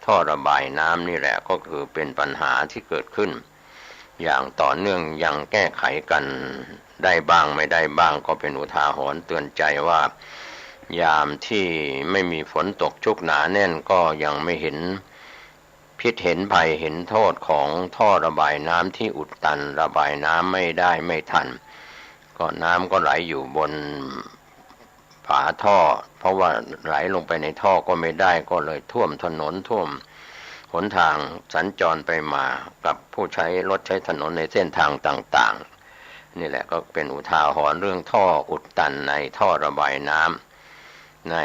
Speaker 1: ท่อระบายน้ำนี่แหละก็คือเป็นปัญหาที่เกิดขึ้นอย่างต่อเนื่องยังแก้ไขกันได้บ้างไม่ได้บ้างก็เป็นอุทาหรณ์เตือนใจว่ายามที่ไม่มีฝนตกชุกหนาแน่นก็ยังไม่เห็นพิษเห็นภัยเห็นโทษของท่อระบายน้ำที่อุดตันระบายน้ำไม่ได้ไม่ทันก็น้ำก็ไหลอยู่บนฝาท่อเพราะว่าไหลลงไปในท่อก็ไม่ได้ก็เลยท่วมถนนท่วมหนทางสัญจรไปมากับผู้ใช้รถใช้ถนนในเส้นทางต่างๆนี่แหละก็เป็นอุทาหรณ์เรื่องท่ออุดตันในท่อระบายน้ำใน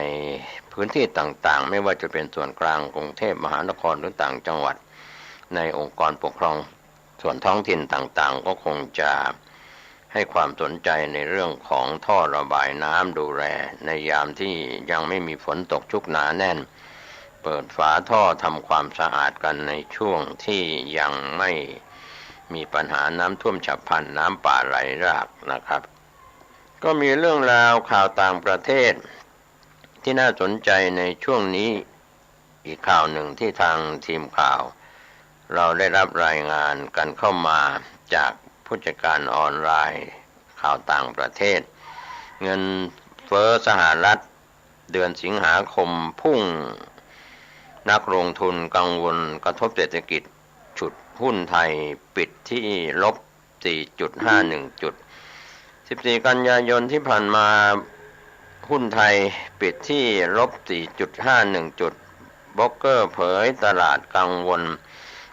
Speaker 1: พื้นที่ต่างๆไม่ว่าจะเป็นส่วนกลางกรุงเทพมหานครหรือต่างจังหวัดในองค์กรปกครองส่วนท้องถิ่นต่างๆก็คงจะให้ความสนใจในเรื่องของท่อระบายน้ำดูแลในยามที่ยังไม่มีฝนตกชุกหนาแน่นเปิดฝาท่อทำความสะอาดกันในช่วงที่ยังไม่มีปัญหาน้ำท่วมฉับพลันน้ำป่าไหลหลากนะครับก็มีเรื่องราวข่าวต่างประเทศที่น่าสนใจในช่วงนี้อีกข่าวหนึ่งที่ทางทีมข่าวเราได้รับรายงานกันเข้ามาจากผู้จัดการออนไลน์ข่าวต่างประเทศเงินเฟ้อสหรัฐเดือนสิงหาคมพุ่งนักลงทุนกังวลกระทบเศรษฐกิจฉุดหุ้นไทยปิดที่ลบ 4.51 จุด 14 กันยายนที่ผ่านมาหุ้นไทยปิดที่ลบ 4.51 จุดโบรกเกอร์เผยตลาดกังวล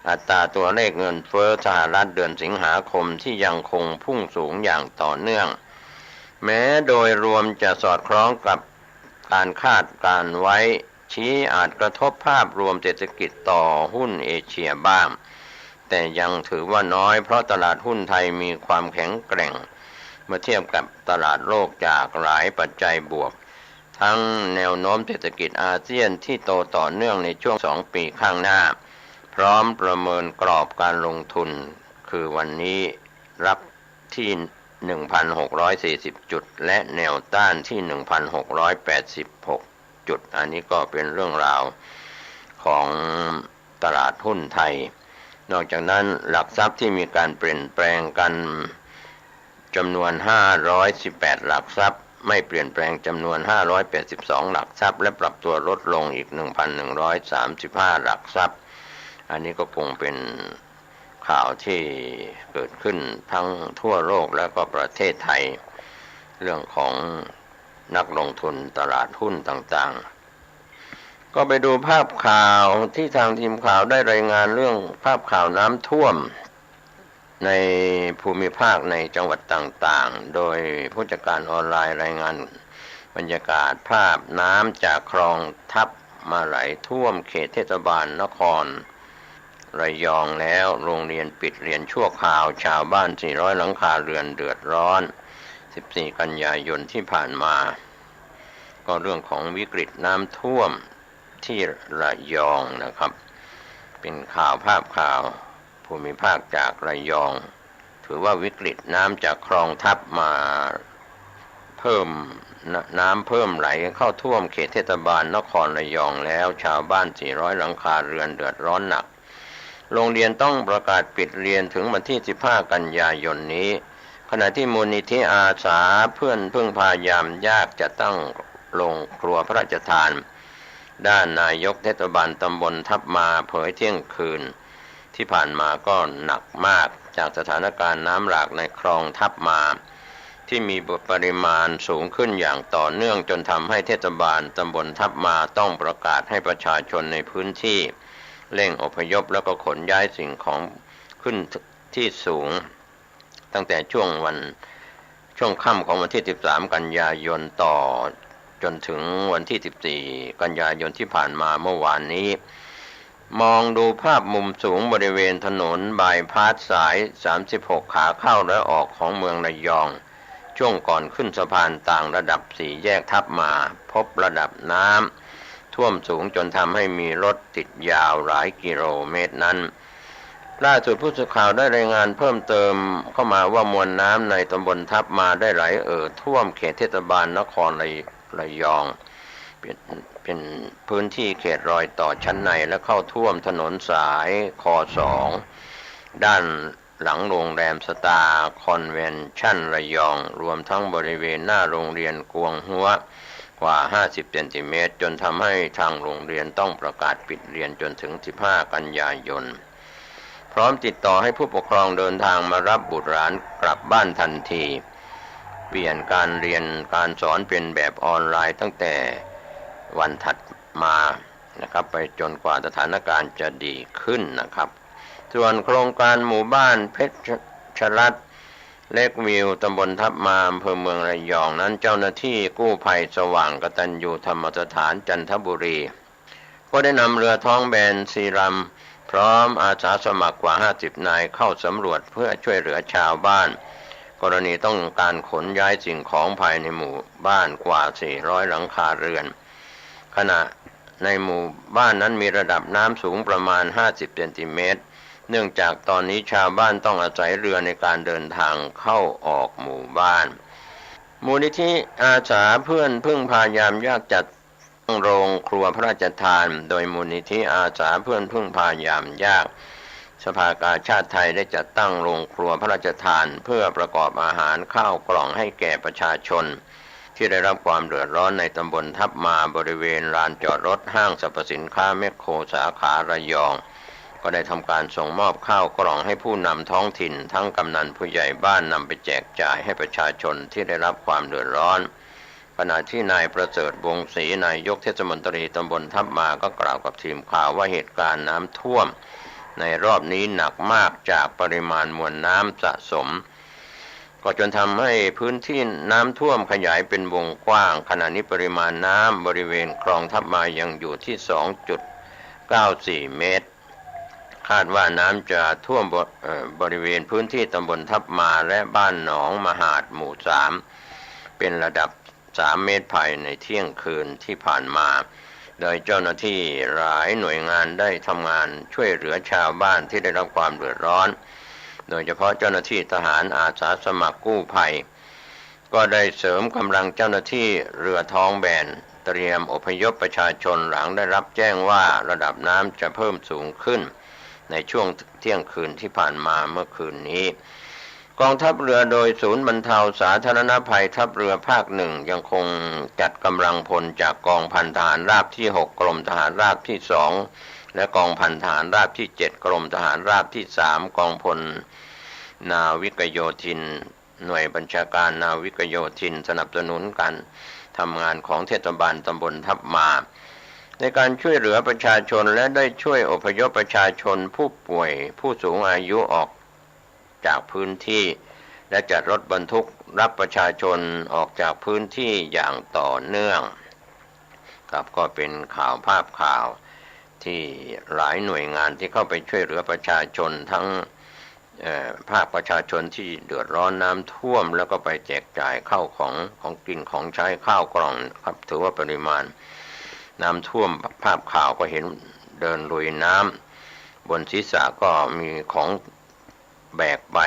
Speaker 1: อัตราตัวเลขเงินเฟ้อสหรัฐเดือนสิงหาคมที่ยังคงพุ่งสูงอย่างต่อเนื่องแม้โดยรวมจะสอดคล้องกับการคาดการไว้ชี้อาจกระทบภาพรวมเศรษฐกิจต่อหุ้นเอเชียบ้างแต่ยังถือว่าน้อยเพราะตลาดหุ้นไทยมีความแข็งแกร่งเมื่อเทียบกับตลาดโลกจากหลายปัจจัยบวกทั้งแนวโน้มเศรษฐกิจอาเซียนที่โตต่อเนื่องในช่วง2 ปีข้างหน้าพร้อมประเมินกรอบการลงทุนคือวันนี้รับที่ 1,640 จุดและแนวต้านที่ 1,686 จุดอันนี้ก็เป็นเรื่องราวของตลาดหุ้นไทยนอกจากนั้นหลักทรัพย์ที่มีการเปลี่ยนแปลงกันจำนวน518หลักทรัพย์ไม่เปลี่ยนแปลงจำนวน582หลักทรัพย์และปรับตัวลดลงอีก 1,135 หลักทรัพย์อันนี้ก็คงเป็นข่าวที่เกิดขึ้นทั้งทั่วโลกและก็ประเทศไทยเรื่องของนักลงทุนตลาดหุ้นต่างๆก็ไปดูภาพข่าวที่ทางทีมข่าวได้รายงานเรื่องภาพข่าวน้ำท่วมในภูมิภาคในจังหวัดต่างๆโดยผู้จัดการออนไลน์รายงานบรรยากาศภาพน้ำจากคลองทับมาไหลท่วมเขตเทศบาลนครระยองแล้วโรงเรียนปิดเรียนชั่วคราวชาวบ้าน400หลังคาเรือนเดือดร้อน14 กันยายนที่ผ่านมาก็เรื่องของวิกฤตน้ำท่วมที่ระยองนะครับเป็นข่าวภาพข่าวภูมิภาคจากระยองถือว่าวิกฤตน้ำจากคลองทับมาเพิ่มน้ำเพิ่มไหลเข้าท่วมเขตเทศบาลนครระยองแล้วชาวบ้าน400หลังคาเรือนเดือดร้อนหนักโรงเรียนต้องประกาศปิดเรียนถึงวันที่15 กันยายนนี้ขณะที่มูลนิธิอาสาเพื่อนพึ่งพายามยากจะตั้งโรงครัวพระราชทานด้านนายกเทศบาลตำบลทับมาเผยเที่ยงคืนที่ผ่านมาก็หนักมากจากสถานการณ์น้ำหลากในคลองทับมาที่มีปริมาณสูงขึ้นอย่างต่อเนื่องจนทำให้เทศบาลตำบลทับมาต้องประกาศให้ประชาชนในพื้นที่เร่งอพยพแล้วก็ขนย้ายสิ่งของขึ้นที่สูงตั้งแต่ช่วงค่ำของวันที่13 กันยายนต่อจนถึงวันที่14 กันยายนที่ผ่านมาเมื่อวานนี้ มองดูภาพมุมสูงบริเวณถนนบายพาสสาย36ขาเข้าและออกของเมืองระยองช่วงก่อนขึ้นสะพานต่างระดับสี่แยกทับมาพบระดับน้ำท่วมสูงจนทำให้มีรถติดยาวหลายกิโลเมตรนั้นล่าสุดผู้สื่อข่าวได้รายงานเพิ่มเติมเข้ามาว่ามวลน้ำในตำบลทับมาได้ไหลท่วมเขตเทศบาลนครระยองเป็นพื้นที่เขตรอยต่อชั้นในและเข้าท่วมถนนสายค2ด้านหลังโรงแรมสตาร์คอนเวนชั่นระยองรวมทั้งบริเวณหน้าโรงเรียนกวงหัวกว่า50เซนติเมตรจนทำให้ทางโรงเรียนต้องประกาศปิดเรียนจนถึง15กันยายนพร้อมติดต่อให้ผู้ปกครองเดินทางมารับบุตรหลานกลับบ้านทันทีเปลี่ยนการเรียนการสอนเป็นแบบออนไลน์ตั้งแต่วันถัดมานะครับไปจนกว่าสถานการณ์จะดีขึ้นนะครับส่วนโครงการหมู่บ้านเพชรรัตน์เล็กวิวตำบลทับมาอำเภอเมืองระยองนั้นเจ้าหน้าที่กู้ภัยสว่างกตัญญูธรรมสถานจันทบุรีก็ได้นำเรือท้องแบนซีรัมพร้อมอาสาสมัครกว่า50นายเข้าสำรวจเพื่อช่วยเหลือชาวบ้านกรณีต้องการขนย้ายสิ่งของภายในหมู่บ้านกว่า400หลังคาเรือนขณะในหมู่บ้านนั้นมีระดับน้ำสูงประมาณ50เซนติเมตรเนื่องจากตอนนี้ชาวบ้านต้องอาศัยเรือในการเดินทางเข้าออกหมู่บ้านมูลนิธิอาสาเพื่อนพึ่งพายามยากจัดโรงครัวพระราชทานโดยมูลนิธิอาสาเพื่อนพึ่งพายามยากสภากาชาติไทยได้จัดตั้งโรงครัวพระราชทานเพื่อประกอบอาหารข้าวกล่องให้แก่ประชาชนที่ได้รับความเดือดร้อนในตำบลทับมาบริเวณลานจอดรถห้างสรรพสินค้าแมคโครสาขาระยองก็ได้ทำการส่งมอบข้าวกล่องให้ผู้นำท้องถิ่นทั้งกำนันผู้ใหญ่บ้านนำไปแจกจ่ายให้ประชาชนที่ได้รับความเดือดร้อนขณะที่นายประเสริฐวงศรีนายกเทศมนตรีตำบลทับมาก็กล่าวกับทีมข่าวว่าเหตุการณ์น้ำท่วมในรอบนี้หนักมากจากปริมาณมวลน้ำสะสมก็จนทำให้พื้นที่น้ำท่วมขยายเป็นวงกว้างขณะนี้ปริมาณน้ำบริเวณคลองทับมายังอยู่ที่ 2.94 เมตรคาดว่าน้ำจะท่วมบริเวณพื้นที่ตำบลทับมาและบ้านหนองมหาดหมู่3เป็นระดับ3เมตรภายในเที่ยงคืนที่ผ่านมาโดยเจ้าหน้าที่หลายหน่วยงานได้ทำงานช่วยเหลือชาวบ้านที่ได้รับความเดือดร้อนโดยเฉพาะเจ้าหน้าที่ทหารอาสาสมัครกู้ภัยก็ได้เสริมกำลังเจ้าหน้าที่เรือท้องแบนเตรียมอพยพประชาชนหลังได้รับแจ้งว่าระดับน้ำจะเพิ่มสูงขึ้นในช่วงเที่ยงคืนที่ผ่านมาเมื่อคืนนี้กองทัพเรือโดยศูนย์บรรเทาสาธารณภัยทัพเรือภาค1ยังคงจัดกำลังพลจากกองพันทหารราบที่6กรมทหารราบที่2และกองพันทหารราบที่7กรมทหารราบที่3กองพลนาวิกโยธินหน่วยบัญชาการนาวิกโยธินสนับสนุนการทำงานของเทศบาลตำบลทับมาในการช่วยเหลือประชาชนและได้ช่วยอพยพประชาชนผู้ป่วยผู้สูงอายุออกจากพื้นที่และจัดรถบรรทุกรับประชาชนออกจากพื้นที่อย่างต่อเนื่องครับก็เป็นภาพข่าวที่หลายหน่วยงานที่เข้าไปช่วยเหลือประชาชนทั้งภาคประชาชนที่เดือดร้อนน้ำท่วมแล้วก็ไปแจกจ่ายข้าวของกินของใช้ข้าวกล่องครับถือว่าปริมาณน้ำท่วมภาพข่าวก็เห็นเดินลุยน้ำบนศีรษะก็มีของแบกไป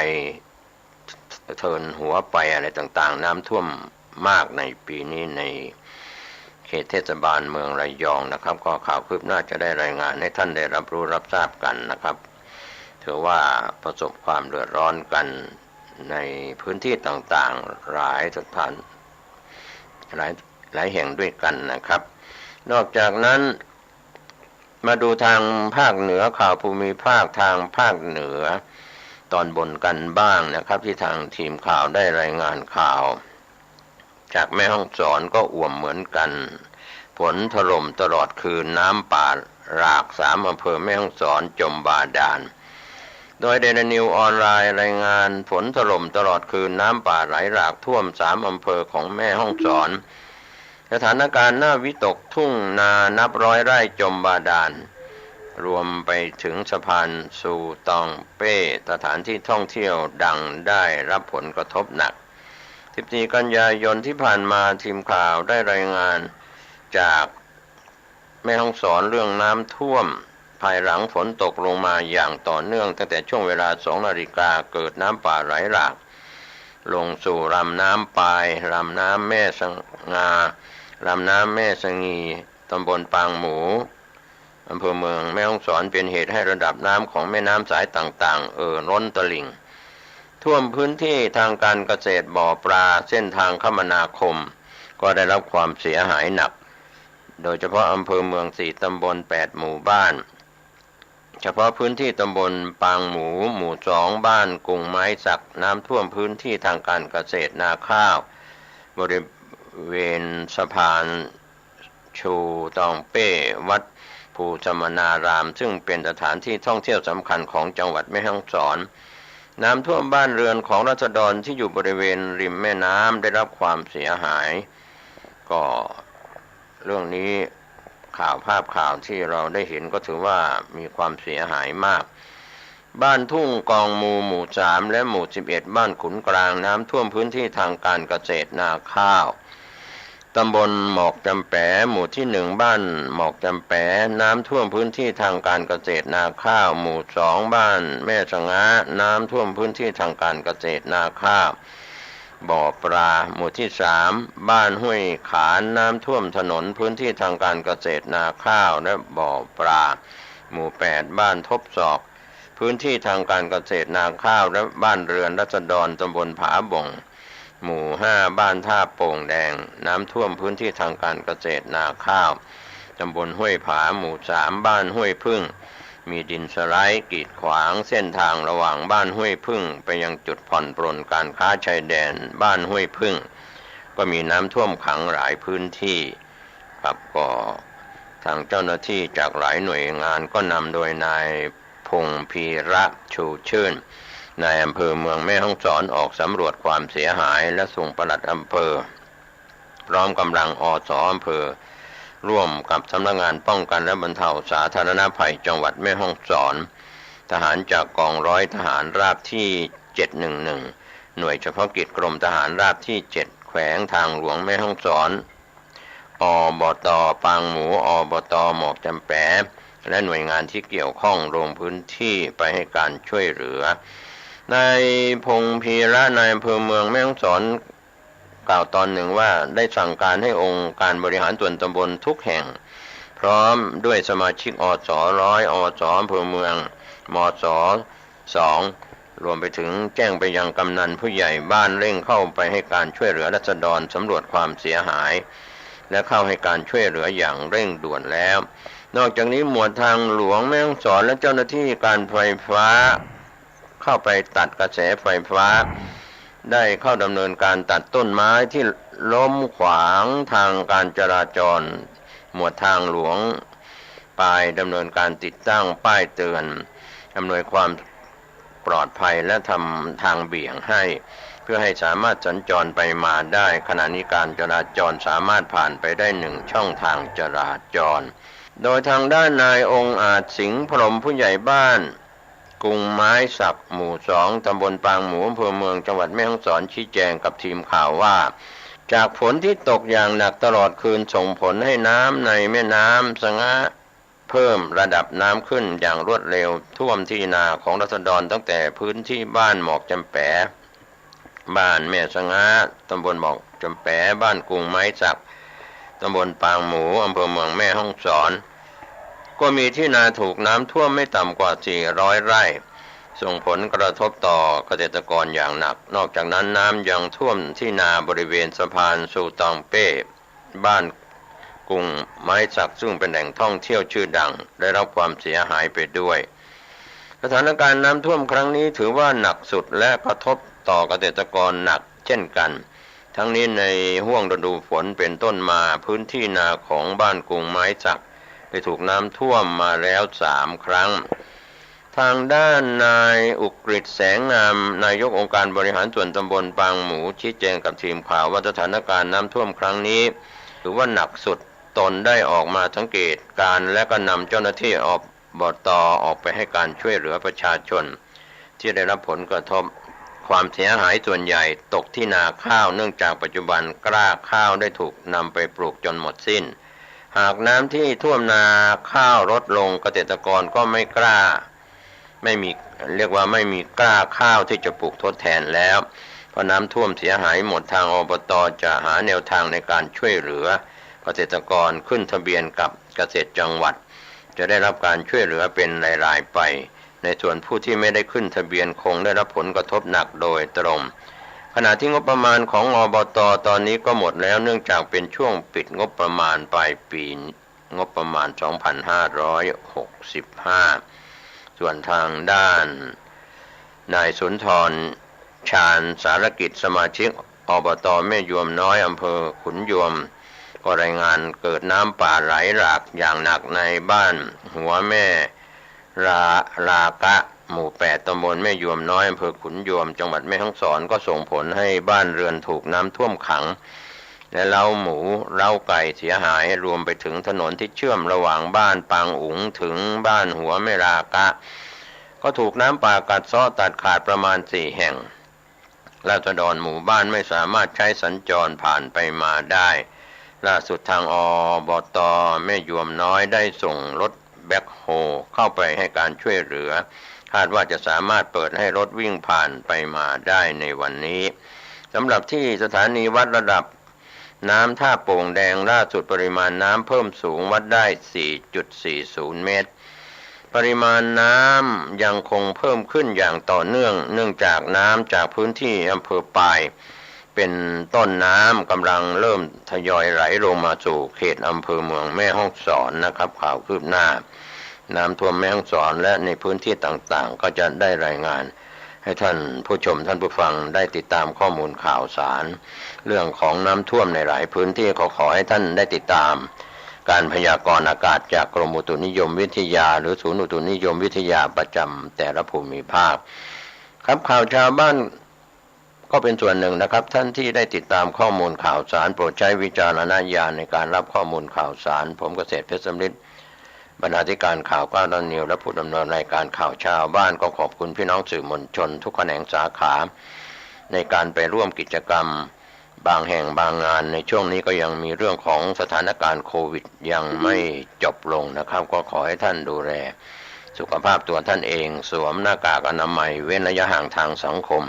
Speaker 1: เทินหัวไปอะไรต่างๆน้ำท่วมมากในปีนี้ในเขตเทศบาลเมืองระยองนะครับก็ข่าวคืบหน้าจะได้รายงานให้ท่านได้รับรู้รับทราบกันนะครับถือว่าประสบความเดือดร้อนกันในพื้นที่ต่างๆหลายสถานหลายแห่งด้วยกันนะครับนอกจากนั้นมาดูทางภาคเหนือข่าวภูมิภาคทางภาคเหนือตอนบนกันบ้างนะครับที่ทางทีมข่าวได้รายงานข่าวจากแม่ฮ่องสอนก็อ่วมเหมือนกันฝนถล่มตลอดคืนน้ำป่าหลาก3อำเภอแม่ฮ่องสอนจมบาดาลโดยเดลินิวออนไลน์รายงานฝนถล่มตลอดคืนน้ำป่าไหลหลากท่วม3อำเภอของแม่ฮ่องสอนสถานการณ์น่าวิตกทุ่งนานับร้อยไร่จมบาดาล รวมไปถึงสะพานซูตองเป้สถานที่ท่องเที่ยวดังได้รับผลกระทบหนัก14 กันยายนที่ผ่านมาทีมข่าวได้รายงานจากแม่ฮ่องสอนเรื่องน้ำท่วมภายหลังฝนตกลงมาอย่างต่อเนื่องตั้งแต่ช่วงเวลา 2 นาฬิกาเกิดน้ำป่าไหลหลากลงสู่ลำน้ำปายลำน้ำแม่สงาลำน้ำแม่สงีตำบลปางหมูอำเภอเมืองแม่ฮ่องสอนเป็นเหตุให้ระดับน้ำของแม่น้ำสายต่างๆล้นตลิ่งท่วมพื้นที่ทางการเกษตรบ่อปลาเส้นทางคมนาคมก็ได้รับความเสียหายหนักโดยเฉพาะอำเภอเมือง4 ตำบล8 หมู่บ้านเฉพาะพื้นที่ตำบลปางหมูหมู่2บ้านกุงไม้สักน้ำท่วมพื้นที่ทางการเกษตรนาข้าวบริเวณสะพานชูตองเป้วัดภูสมณารามซึ่งเป็นสถานที่ท่องเที่ยวสำคัญของจังหวัดแม่ฮ่องสอนน้ำท่วมบ้านเรือนของราษฎรที่อยู่บริเวณริมแม่น้ำได้รับความเสียหายก็เรื่องนี้ภาพข่าวที่เราได้เห็นก็ถือว่ามีความเสียหายมากบ้านทุ่งกองมูหมู่3และหมู่11บ้านขุนกลางน้ำท่วมพื้นที่ทางการเกษตรนาข้าวตำบลหมอกจำแปหมู่ที่1บ้านหมอกจำแปน้ำท่วมพื้นที่ทางการเกษตรนาข้าวหมู่2บ้านแม่สงาน้ำท่วมพื้นที่ทางการเกษตรนาข้าวบ่อปลาหมู่ที่3บ้านห้วยขานน้ำท่วมถนนพื้นที่ทางการเกษตรนาข้าวและบ่อปลาหมู่8บ้านทบศอกพื้นที่ทางการเกษตรนาข้าวและบ้านเรือนราษฎรตำบลผาบ่งหมู่5บ้านท่าโป่งแดงน้ำท่วมพื้นที่ทางการเกษตรนาข้าวตำบลห้วยผาหมู่3บ้านห้วยพึ่งมีดินสไลด์กีดขวางเส้นทางระหว่างบ้านห้วยพึ่งไปยังจุดผ่อนปรนการค้าชายแดนบ้านห้วยพึ่งก็มีน้ำท่วมขังหลายพื้นที่ครับก็ทางเจ้าหน้าที่จากหลายหน่วยงานก็นำโดยนายพงษ์พีระชูชื่นนายอำเภอเมืองแม่ฮ่องสอนออกสำรวจความเสียหายและส่งปลัดอำเภอพร้อมกำลังอส.อำเภอร่วมกับสำนักงานป้องกันและบรรเทาสาธารณภัยจังหวัดแม่ฮ่องสอนทหารจากกองร้อยทหารราบที่711หน่วยเฉพาะกิจกรมทหารราบที่7แขวงทางหลวงแม่ฮ่องสอนอบต.ปางหมูอบต.หมอกจำแปและหน่วยงานที่เกี่ยวข้องลงพื้นที่ไปให้การช่วยเหลือนายพงษ์พีระนายอำเภอเมืองแม่ฮ่องสอนกล่าวตอนหนึ่งว่าได้สั่งการให้องค์การบริหารส่วนตำบลทุกแห่งพร้อมด้วยสมาชิกอส100อสอำเภอเมืองมส2รวมไปถึงแจ้งไปยังกำนันผู้ใหญ่บ้านเร่งเข้าไปให้การช่วยเหลือราษฎรสำรวจความเสียหายและเข้าให้การช่วยเหลืออย่างเร่งด่วนแล้วนอกจากนี้หมวดทางหลวงแม่ฮ่องสอนและเจ้าหน้าที่การไฟฟ้าเข้าไปตัดกระแสไฟฟ้าได้เข้าดำเนินการตัดต้นไม้ที่ล้มขวางทางการจราจรหมวดทางหลวงปายดำเนินการติดตั้งป้ายเตือนอำนวยความปลอดภัยและทำทางเบี่ยงให้เพื่อให้สามารถสัญจรไปมาได้ขณะนี้การจราจรสามารถผ่านไปได้1ช่องทางจราจรโดยทางด้านนายองค์อาจสิงห์พรหมผู้ใหญ่บ้านกุงไม้สักหมู่2ตำบลปางหมูอำเภอเมืองจังหวัดแม่ฮ่องสอนชี้แจงกับทีมข่าวว่าจากฝนที่ตกอย่างหนักตลอดคืนส่งผลให้น้ำในแม่น้ำสงะเพิ่มระดับน้ำขึ้นอย่างรวดเร็วท่วมที่นาของราษฎรตั้งแต่พื้นที่บ้านหมอกจำแปบ้านแม่สงะตำบลหมอกจำแปบ้านกุงไม้สักตำบลปางหมูอำเภอเมืองแม่ฮ่องสอนก็มีที่นาถูกน้ำท่วมไม่ต่ำกว่า400ไร่ส่งผลกระทบต่อเกษตรกรอย่างหนักนอกจากนั้นน้ำยังท่วมที่นาบริเวณสะพานซูตองเป้บ้านกุงไม้สักซึ่งเป็นแหล่งท่องเที่ยวชื่อดังได้รับความเสียหายไปด้วยสถานการณ์น้ำท่วมครั้งนี้ถือว่าหนักสุดและกระทบต่อเกษตรกรหนักเช่นกันทั้งนี้ในห้วงฤดูฝนเป็นต้นมาพื้นที่นาของบ้านกุงไม้สักได้ถูกน้ำท่วมมาแล้ว3ครั้งทางด้านนายอุกฤษแสงงามนายกองค์การบริหารส่วนตำบลปางหมูชี้แจงกับทีมข่าวว่าสถานการณ์น้ำท่วมครั้งนี้ถือว่าหนักสุดตนได้ออกมาสังเกตการและก็นำเจ้าหน้าที่ออก บต.ออกไปให้การช่วยเหลือประชาชนที่ได้รับผลกระทบความเสียหายส่วนใหญ่ตกที่นาข้าวเนื่องจากปัจจุบันกล้าข้าวได้ถูกนำไปปลูกจนหมดสิ้นหากน้ำที่ท่วมนาข้าวลดลงเกษตรกรก็ไม่กล้าไม่มีไม่มีกล้าข้าวที่จะปลูกทดแทนแล้วเพราะน้ำท่วมเสียหายหมดทางอบต.จะหาแนวทางในการช่วยเหลือเกษตรกรขึ้นทะเบียนกับเกษตรจังหวัดจะได้รับการช่วยเหลือเป็นรายๆไปในส่วนผู้ที่ไม่ได้ขึ้นทะเบียนคงได้รับผลกระทบหนักโดยตรงขณะที่งบประมาณของอบต.ตอนนี้ก็หมดแล้วเนื่องจากเป็นช่วงปิดงบประมาณปลายปีงบประมาณ 2565 ส่วนทางด้านนายสุนทรชาญสารกิจสมาชิกอบต.แม่ยวมน้อยอำเภอขุนยวมก็รายงานเกิดน้ำป่าไหลหลากอย่างหนักในบ้านหัวแม่ลากะหมู่ 8 ตำบลแม่ยวมน้อยอำเภอขุนยวมจังหวัดแม่ฮ่องสอนก็ส่งผลให้บ้านเรือนถูกน้ำท่วมขังและเล้าหมูเล้าไก่เสียหายรวมไปถึงถนนที่เชื่อมระหว่างบ้านปางอุ๋งถึงบ้านหัวแม่ลากะก็ถูกน้ำป่ากัดเซาะตัดขาดประมาณ4 แห่งราษฎรหมู่บ้านไม่สามารถใช้สัญจรผ่านไปมาได้ล่าสุดทางอบต.แม่ยวมน้อยได้ส่งรถแบ็คโฮเข้าไปให้การช่วยเหลือคาดว่าจะสามารถเปิดให้รถวิ่งผ่านไปมาได้ในวันนี้สำหรับที่สถานีวัดระดับน้ำท่าโป่งแดงล่าสุดปริมาณน้ำเพิ่มสูงวัดได้ 4.40 เมตรปริมาณน้ำยังคงเพิ่มขึ้นอย่างต่อเนื่องจากน้ำจากพื้นที่อำเภอปายเป็นต้นน้ำกำลังเริ่มทยอยไหลลงมาสู่เขตอำเภอเมืองแม่ฮ่องสอนนะครับข่าวคืบหน้าน้ำท่วมแม่ฮ่องสอนและในพื้นที่ต่างๆก็จะได้รายงานให้ท่านผู้ชมท่านผู้ฟังได้ติดตามข้อมูลข่าวสารเรื่องของน้ำท่วมในหลายพื้นที่ขอให้ท่านได้ติดตามการพยากรณ์อากาศจากกรมอุตุนิยมวิทยาหรือศูนย์อุตุนิยมวิทยาประจำแต่ละภูมิภาคครับข่าวชาวบ้านก็เป็นส่วนหนึ่งนะครับท่านที่ได้ติดตามข้อมูลข่าวสารโปรดใช้วิจารณญาณในการรับข้อมูลข่าวสารผมเกษตรเพชรสำริดบรรณาธิการข่าวก้าวดอนนิวและผู้ดำเนินรายการข่าวชาวบ้านก็ขอบคุณพี่น้องสื่อมวลชนทุกแขนงสาขาในการไปร่วมกิจกรรมบางแห่งบางงานในช่วงนี้ก็ยังมีเรื่องของสถานการณ์โควิดยังไม่จบลงนะครับก็ขอให้ท่านดูแลสุขภาพตัวท่านเองสวมหน้ากากอนามัยเว้นระยะห่างทางสังคม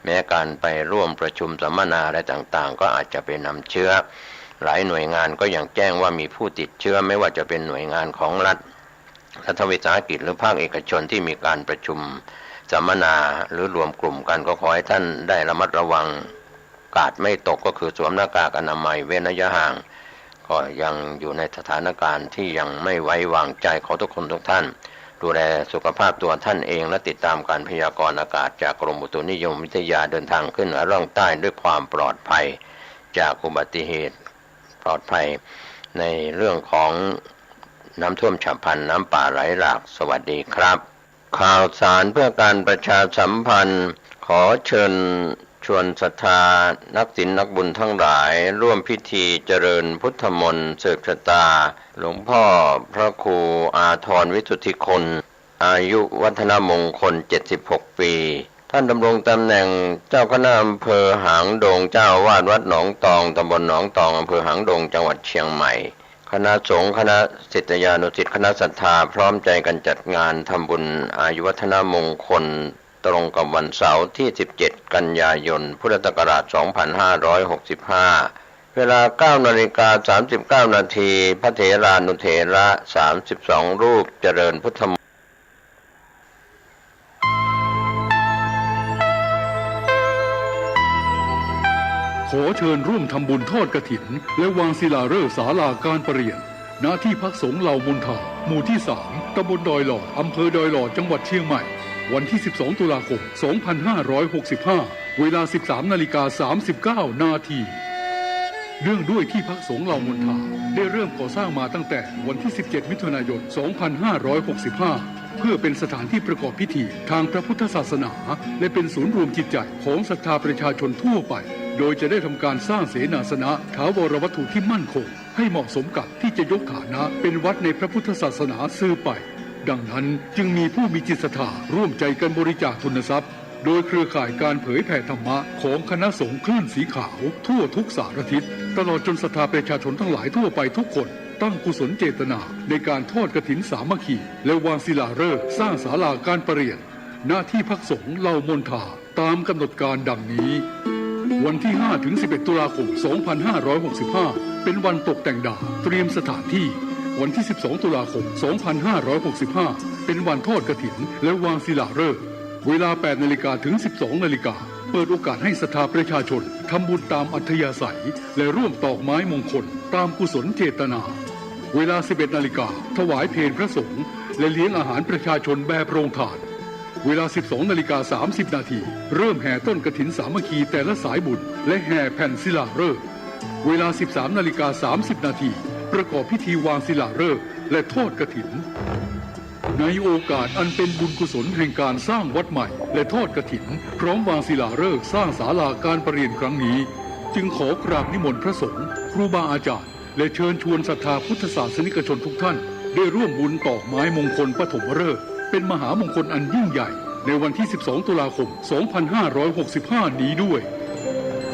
Speaker 1: แม้การไปร่วมประชุมสัมมนาอะไรต่างๆก็อาจจะไปนำเชื้อหลายหน่วยงานก็ยังแจ้งว่ามีผู้ติดเชื้อไม่ว่าจะเป็นหน่วยงานของรัฐวิสาหกิจหรือภาคเอกชนที่มีการประชุมสัมมนาหรือรวมกลุ่มกันก็ขอให้ท่านได้ระมัดระวังกาดไม่ตกก็คือสวมหน้ากากอนามัยเว้นระยะห่างก็ยังอยู่ในสถานการณ์ที่ยังไม่ไว้วางใจขอทุกคนทุกท่านดูแลสุขภาพตัวท่านเองและติดตามการพยากรณ์อากาศจากกรมอุตุนิยมวิทยาเดินทางขึ้นร่องใต้ด้วยความปลอดภัยจากอุบัติเหตุปลอดภัยในเรื่องของน้ำท่วมฉับพลันน้ำป่าไหลหลากสวัสดีครับข่าวสารเพื่อการประชาสัมพันธ์ขอเชิญชวนศรัทธานักศีลนักบุญทั้งหลายร่วมพิธีเจริญพุทธมนต์สืบชะตาหลวงพ่อพระครูอาทรวิสุทธิคนอายุวัฒนมงคล76 ปีท่านดำรงตำแหน่งเจ้าคณะอำเภอหางดงเจ้าวาดวัดหนองตองตำบลหนองตองอำเภอหางดงจังหวัดเชียงใหม่คณะสงฆ์คณะศิษยานุศิษย์คณะศรัทธาพร้อมใจกันจัดงานทำบุญอายุวัฒนมงคลตรงกับวันเสาร์ที่17 กันยายนพุทธศักราช2565เวลา 9:39 นาทีพระเถรานุเถระ32 รูปเจริญพุทธมนต์
Speaker 2: ขอเชิญร่วมทำบุญทอดกฐินและวางศิลาฤกษ์ศาลาการประเรียนณที่พักสงฆ์เหล่ามนทาหมู่ที่ 3 ตำบลดอยหลอดอำเภอดอยหลอดจังหวัดเชียงใหม่วันที่ 12 ตุลาคม 2565 เวลา 13:39 นาทีเนื่องด้วยที่พักสงฆ์เหล่ามนทาได้เริ่มก่อสร้างมาตั้งแต่วันที่ 17 มิถุนายน 2565 เพื่อเป็นสถานที่ประกอบพิธีทางพระพุทธศาสนาและเป็นศูนย์รวมจิตใจของศรัทธาประชาชนทั่วไปโดยจะได้ทำการสร้างเสนาสนะถาวรวัตถุที่มั่นคงให้เหมาะสมกับที่จะยกฐานะเป็นวัดในพระพุทธศาสนาสืบไป ดังนั้นจึงมีผู้มีจิตศรัทธาร่วมใจกันบริจาคทุนทรัพย์โดยเครือข่ายการเผยแผ่ธรรมะของคณะสงฆ์คลื่นสีขาวทั่วทุกสารทิศตลอดจนศรัทธาประชาชนทั้งหลายทั่วไปทุกคนตั้งกุศลเจตนาในการทอดกฐินสามัคคีและวางศิลาฤกษ์สร้างศาลาการประเรียนณที่พักสงฆ์เหล่ามนทาตามกำหนดการดังนี้วันที่ 5-11 ตุลาคม 2565 เป็นวันตกแต่งดาเตรียมสถานที่วันที่ 12 ตุลาคม 2565 เป็นวันทอดกฐินและวางศิลาฤกษ์เวลา 8 นาฬิกาถึง 12 นาฬิกาเปิดโอกาสให้ศรัทธาประชาชนทำบุญตามอัธยาศัยและร่วมตอกไม้มงคลตามกุศลเจตนาเวลา 11 นาฬิกาถวายเพลพระสงฆ์และเลี้ยงอาหารประชาชนแบบโรงทานเวลา 12 นาฬิกา 30 นาทีเริ่มแห่ต้นกฐินสามัคคีแต่ละสายบุญและแห่แผ่นศิลาฤกษ์เวลา 13 นาฬิกา 30 นาทีประกอบพิธีวางศิลาฤกษ์และทอดกฐินในโอกาสอันเป็นบุญกุศลแห่งการสร้างวัดใหม่และทอดกฐินพร้อมวางศิลาฤกษ์สร้างศาลาการประเรียนครั้งนี้จึงขอกราบนิมนต์พระสงฆ์ครูบาอาจารย์และเชิญชวนศรัทธาพุทธศาสนิกชนทุกท่านได้ร่วมบุญตอกไม้มงคลปฐมฤกษ์เป็นมหามงคลอันยิ่งใหญ่ในวันที่ 12 ตุลาคม 2565 นี้ด้วย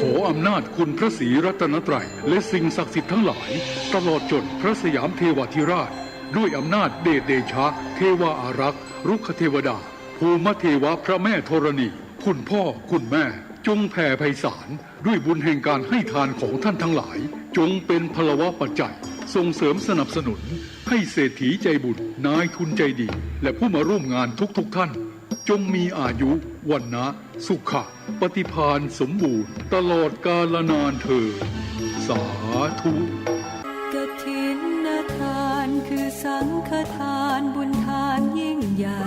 Speaker 2: ขออำนาจคุณพระศรีรัตนตรัยและสิ่งศักดิ์สิทธิ์ทั้งหลายตลอดจนพระสยามเทวาธิราชด้วยอำนาจเดชเดชะเทวาอารักษ์รุกขเทวดาภูมิเทวะพระแม่ธรณีคุณพ่อคุณแม่จงแผ่ไพศาลด้วยบุญแห่งการให้ทานของท่านทั้งหลายจงเป็นพลวะปัจจัยส่งเสริมสนับสนุนให้เศรษฐีใจบุญนายทุนใจดีและผู้มาร่วมงานทุกท่านจงมีอายุวันนะสุขะปฏิภาณสมบูรณ์ตลอดกาลนานเถิดสาธุ
Speaker 3: กฐินทานคือสังฆทานบุญทานยิ่งใหญ่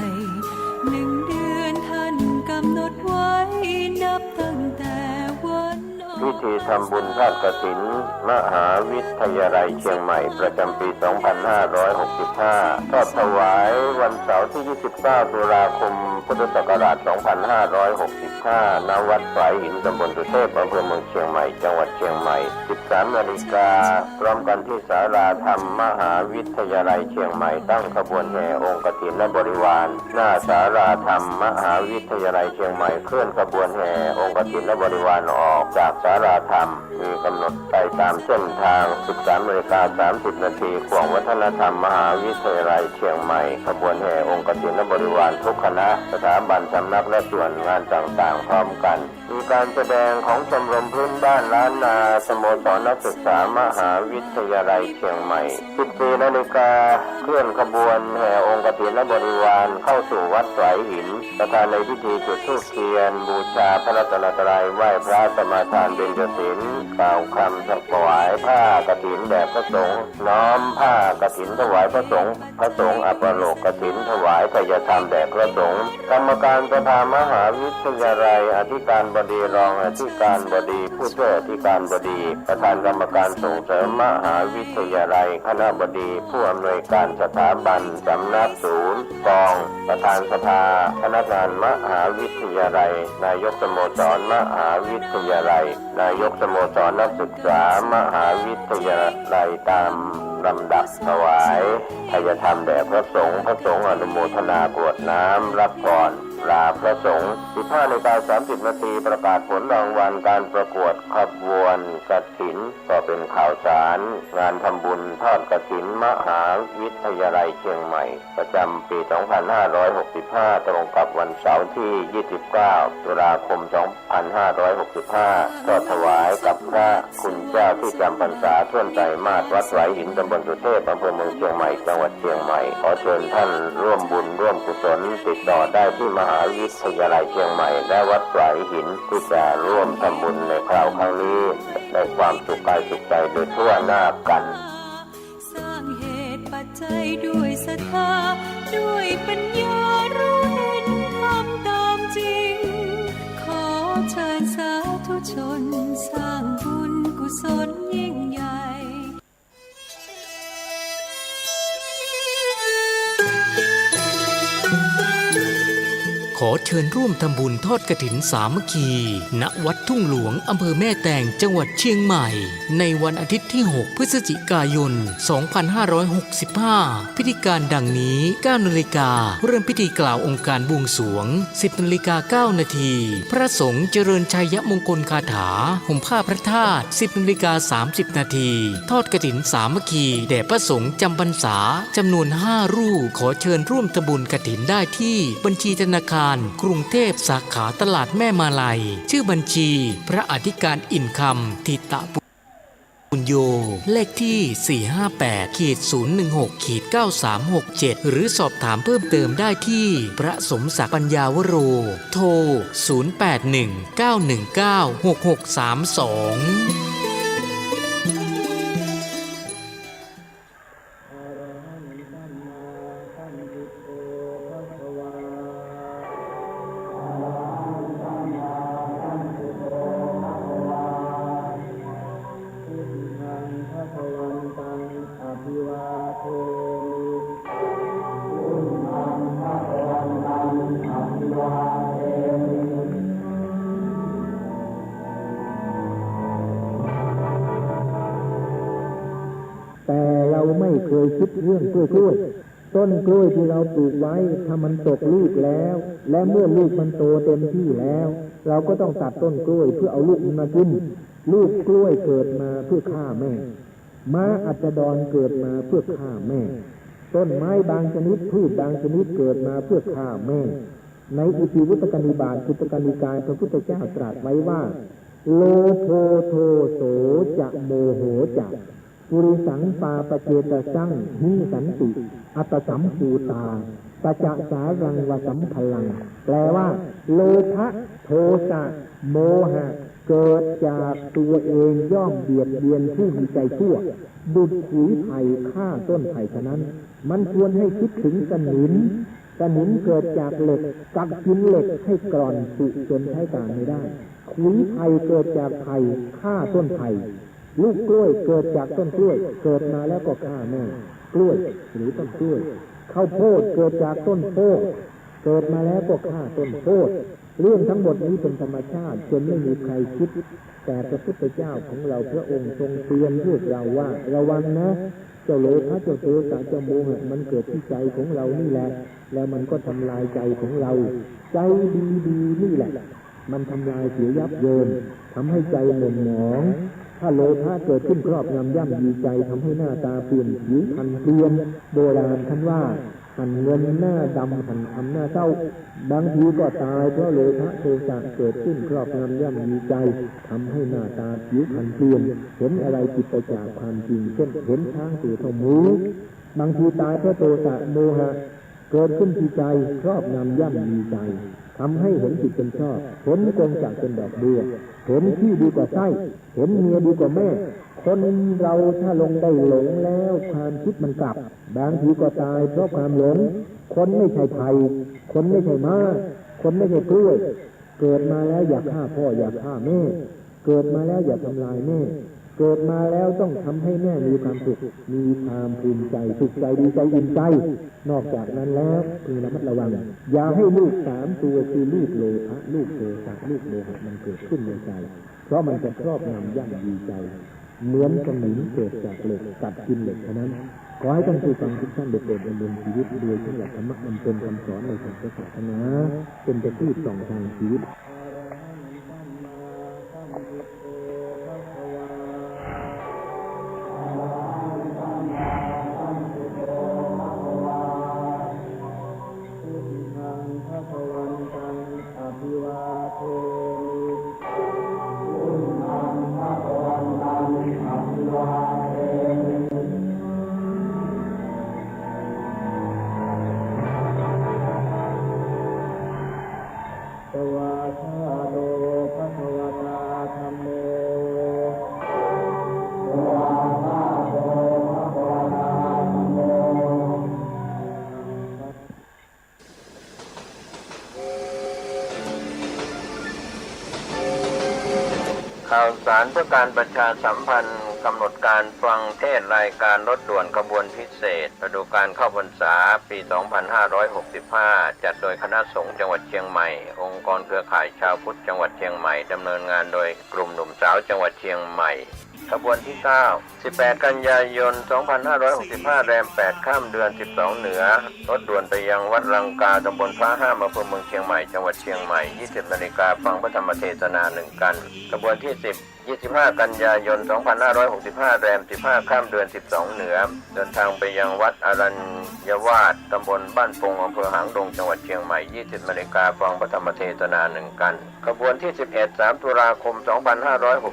Speaker 3: 1 เดือนท่านกำหนดไว้นับตั้งแต่วัน
Speaker 1: พิธีทำบุญทอดกฐินมหาวิทยาลัยเชียงใหม่ประจำปี 2565 ทอดถวายวันเสาร์ที่ 29 ตุลาคม พุทธศักราช 2565 ณ วัดฝายหินตำบลสุเทพอำเภอเมืองเชียงใหม่ จังหวัดเชียงใหม่ 13 นาฬิกาพร้อมกันที่ศาลาธรรมมหาวิทยาลัยเชียงใหม่ตั้งขบวนแห่องค์กฐินและบริวารหน้าศาลาธรรมมหาวิทยาลัยเชียงใหม่เคลื่อนขบวนแห่องค์กฐินและบริวารออกจากศาลาธรรมมีกำหนดไปตามเส้นทาง 13 นาฬิกา 30 นาทีขวงวัฒนธรรมมหาวิทยาลัยเชียงใหม่ขบวนแห่องค์กฐินและบริวารทุกคณะสถาบันสำนักและส่วนงานต่างๆพร้อมกันมีการแสดงของชมรมพื้นบ้านล้านนาสโมสรนักศึกษามหาวิทยาลัยเชียงใหม่ 14 นาฬิกาเคลื่อนขบวนแห่องค์กฐินและบริวารเข้าสู่วัดฝายหินประธานในพิธีจุดธูปเทียนบูชาพระรัตนตรัยไหว้พระสมาทานเบญจศีลกล่าวคำถวายผ้ากฐินแด่พระสงฆ์น้อมผ้ากฐินถวายพระสงฆ์อัปโลกกฐินถวายทายธรรมแด่พระสงฆ์กรรมการประธานมหาวิทยาลัยอธิการบดีรองอธิการบดีผู้ช่วยอธิการบดีประธานกรรมการส่งเสริมมหาวิทยาลัยคณบดีผู้อำนวยการสถาบันสำนักศูนย์กองประธานสภาพนักงานมหาวิทยาลัยนายกสโมสรมหาวิทยาลัยนายกสโมสรนักศึกษามหาวิทยาลัยตามลำดับถวายทายธรรมแด่พระสงฆ์อนุโมทนากรวดน้ำรับก่อนลาพระสงฆ์ 15 นาฬิกา 30 นาทีประกาศผลรางวัลการประกวดขบวนกฐินก็เป็นข่าวสารงานทำบุญทอดกฐินมหาวิทยาลัยเชียงใหม่ประจำปี 2565 ตรงกับวันเสาร์ที่ 29 ตุลาคม 2565 ทอดถวายกับพระคุณเจ้าที่จำพรรษาท่วนใจมาศวัดฝายหินตำบลสุเทพอำเภอเมืองเชียงใหม่จังหวัดเชียงใหม่ขอเชิญท่านร่วมบุญร่วมกุศลติดต่อได้ที่มหาวิทยาลัยเชียงใหม่และวัดฝายหินที่จะร่วมทำบุญในคราวครั้งนี้ได้ความสุขกายสุขใจโดยทั่วหน้ากัน
Speaker 3: สร้างเหตุปัจจัยด้วยศรัทธาด้วยปัญญารู้เห็นทำตามจริงขอเชิญสาธุชนสร้างบุญกุศลยิ่งใหญ่
Speaker 4: ขอเชิญร่วมทำบุญทอดกฐินสามัคคี ณ วัดทุ่งหลวง อำเภอแม่แตง จังหวัดเชียงใหม่ ในวันอาทิตย์ที่ 6 พฤศจิกายน 2565 พิธีการดังนี้ 9 นาฬิกา เริ่มพิธีกล่าวองค์การบวงสรวง 10 นาฬิกา 9 นาที พระสงฆ์เจริญชัยมงคลคาถา ห่มผ้าพระธาตุ 10 นาฬิกา 30 นาที ทอดกฐินสามัคคี แด่พระสงฆ์จำพรรษาจำนวน 5 รูป ขอเชิญร่วมทำบุญกฐินได้ที่บัญชีธนาคารกรุงเทพสาขาตลาดแม่มาลัย ชื่อบัญชี พระอธิการอินคำทิตะปุญโย เลขที่ 458-016-9367 หรือสอบถามเพิ่มเติมได้ที่พระสมศักดิ์ปัญญาวโร โทร 0819196632
Speaker 5: แต่เราไม่เคยคิดเรื่องกล้วยต้นกล้วยที่เราปลูกไว้ถ้ามันตกลูกแล้วและเมื่อลูกมันโตเต็มที่แล้วเราก็ต้องตัดต้นกล้วยเพื่อเอาลูกมันมากินลูกกล้วยเกิดมาเพื่อฆ่าแม่ม้าอัจดรเกิดมาเพื่อฆ่าแม่ต้นไม้บางชนิดพืชบางชนิดเกิดมาเพื่อฆ่าแม่ในอิติวุตกนิบาตพุทธกนิกายพระพุทธเจ้าตรัสไว้ว่าโลโภโทโสจะโมโหจะปุริสังปาปเจตสังหิสันติอัตสัมภูตาปะจะสารังวสัมพลังแปลว่าโลภะโทสะโมหะเกิดจากตัวเองย่อมเบียดเบียนผู้มีใจชั่วดุจขุยไผ่ฆ่าต้นไผ่ฉะนั้นมันควรให้คิดถึงสนิมเกิดจากเหล็กกัดกินเหล็กให้กร่อนผุจนใช้การไม่ได้ขุยไผ่เกิดจากไผ่ฆ่าต้นไผ่ลูกกล้วยเกิดจากต้นกล้วยเกิดมาแล้วก็ฆ่าแม่กล้วยหรือต้นกล้วยข้าวโพดเกิดจากต้นโพดเกิดมาแล้วก็ฆ่าต้นโพดเรื่องทั้งหมดนี้เป็นธรรมชาติจนไม่มีใครคิดแต่พระพุทธเจ้าของเราพระองค์ทรงเตือนพวกเราว่าระวังนะเจ้าโลภะเจ้าโทสะเจ้าโมหะมันเกิดที่ใจของเรานี่แหละแล้วมันก็ทำลายใจของเราใจดีๆนี่แหละมันทำลายเสียยับเยินทำให้ใจหม่นหมองถ้าโลภะเกิดขึ้นครอบงำย่ำยีใจทำให้หน้าตาเปลี่ยนผิวพรรณเปลี่ยนโบราณท่านว่าหันเงินหน้าดำหันทำหน้าเศร้าบางทีก็ตายเพราะโลภะโทสะเกิดขึ้นครอบงำย่ำยีใจทำให้หน้าตาผิวพรรณเปลี่ยนเห็นอะไรผิดไปจากความจริงเช่นเห็นช้างตัวเท่าหมูบางทีตายเพราะโทสะโมหะเกิดขึ้นที่ใจครอบงำย่ำยีใจทำให้เห็นผิดเป็นชอบเห็นกงจากเป็นดอกบัวเห็นที่ดีกว่าไส้เห็นเมียดีกว่าแม่คนเราถ้าลงได้หลงแล้วความคิดมันกลับบางทีก็ตายเพราะความหลงคนไม่ใช่ไผ่คนไม่ใช่ม้าคนไม่ใช่กล้วยเกิดมาแล้วอยากฆ่าพ่ออยากฆ่าแม่เกิดมาแล้วอยากทำลายแม่เกิดมาแล้วต้องทำให้แม่มีความสุขมีความภูมิใจสุขใจดีใจอิ่มใจนอกจากนั้นแล้วพึงระมัดระวังอย่าให้ลูก3ตัวคือลูกโลภะลูกโทสะลูกโมหะมันเกิดขึ้นในใจเพราะมันจะครอบงำย่ำยีใจเหมือนสนิมเกิดจากเหล็กกัดกินเหล็กฉะนั้นขอให้ท่านผู้ฟังทุกท่านได้โปรดดำเนินชีวิตโดยสำหรับธรรมะมันเป็นคำสอนในศาสนาเป็นประทีปส่องทางชีวิต
Speaker 1: ข่าวสารเพื่อการประชาสัมพันธ์ กำหนดการฟังเทศรายการรถด่วนขบวนพิเศษฤดูกาลเข้าพรรษาปี 2565 จัดโดยคณะสงฆ์จังหวัดเชียงใหม่ องค์กรเครือข่ายชาวพุทธจังหวัดเชียงใหม่ดำเนินงานโดยกลุ่มหนุ่มสาวจังหวัดเชียงใหม่ขบวนที่ 9 18 กันยายน 2565 แรม 8 ค่ำเดือน 12 เหนือรถด่วนไปยังวัดลังกาตำบลพระห้ามอำเภอเมืองเชียงใหม่จังหวัดเชียงใหม่ 20 นาฬิกาฟังพระธรรมเทศนา1 กันขบวนที่ 10 25 กันยายน 2565 แรม 15 ค่ำเดือน 12 เหนือเดินทางไปยังวัดอรัญยวาสตำบลบ้านปงอำเภอหางดงจังหวัดเชียงใหม่ 20 นาฬิกาฟังพระธรรมเทศนา1 กันขบวนที่ 11 3 ตุลาคม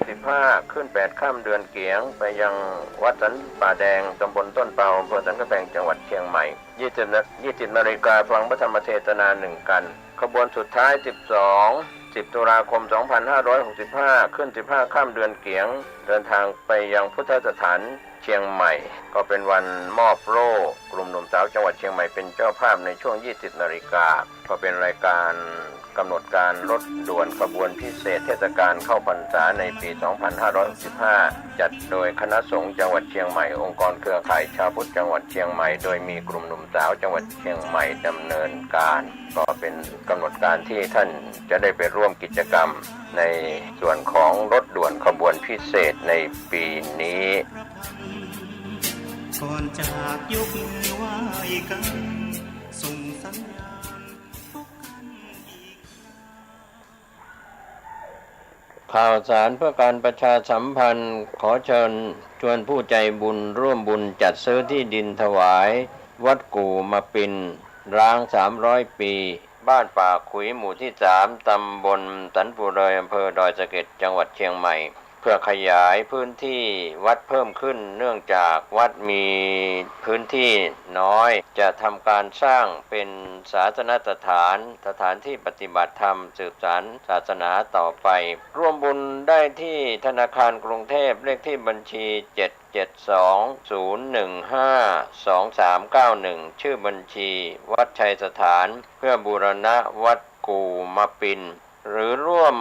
Speaker 1: 2565 ขึ้น 8 ค่ำเดือนเกียงไปยังวัดสันป่าแดงตำบลต้นเปาอำเภอสันกำแพงจังหวัดเชียงใหม่ 20 นาฬิกาฟังพระธรรมเทศนา1 กันขบวนสุดท้าย 10 ตุลาคม 2565 ขึ้น 15 ค่ำเดือนเกียงเดินทางไปยังพุทธสถานเชียงใหม่ก็เป็นวันมอบโล่กลุ่มหนุ่มสาวจังหวัดเชียงใหม่เป็นเจ้าภาพในช่วง 20 นาฬิกาก็เป็นรายการกำหนดการรถด่วนขบวนพิเศษเทศกาลเข้าพรรษาในปี 2565 จัดโดยคณะสงฆ์จังหวัดเชียงใหม่องค์กรเครือข่ายชาวพุทธจังหวัดเชียงใหม่โดยมีกลุ่มหนุ่มสาวจังหวัดเชียงใหม่ดำเนินการก็เป็นกำหนดการที่ท่านจะได้ไปร่วมกิจกรรมในส่วนของรถด่วนขบวนพิเศษในปีนี้
Speaker 6: ก่อนจากยกมือไหว้กันส่งสัญญาณพบกันอีก
Speaker 1: ข่าวสารเพื่อการประชาสัมพันธ์ขอเชิญชวนผู้ใจบุญร่วมบุญจัดซื้อที่ดินถวายวัดกู่มาปินร้าง300 ปีบ้านป่าขุยหมู่ที่ 3 ตำบลสันปูเลยอำเภอดอยสะเก็ดจังหวัดเชียงใหม่เพื่อขยายพื้นที่วัดเพิ่มขึ้นเนื่องจากวัดมีพื้นที่น้อยจะทำการสร้างเป็นศาสนสถานที่ปฏิบัติธรรมสืบสานศาสนาต่อไปร่วมบุญได้ที่ธนาคารกรุงเทพเลขที่บัญชี 772-015-2391 ชื่อบัญชีวัดชัยสถานเพื่อบูรณะวัดกู่มาปินหรือร่วม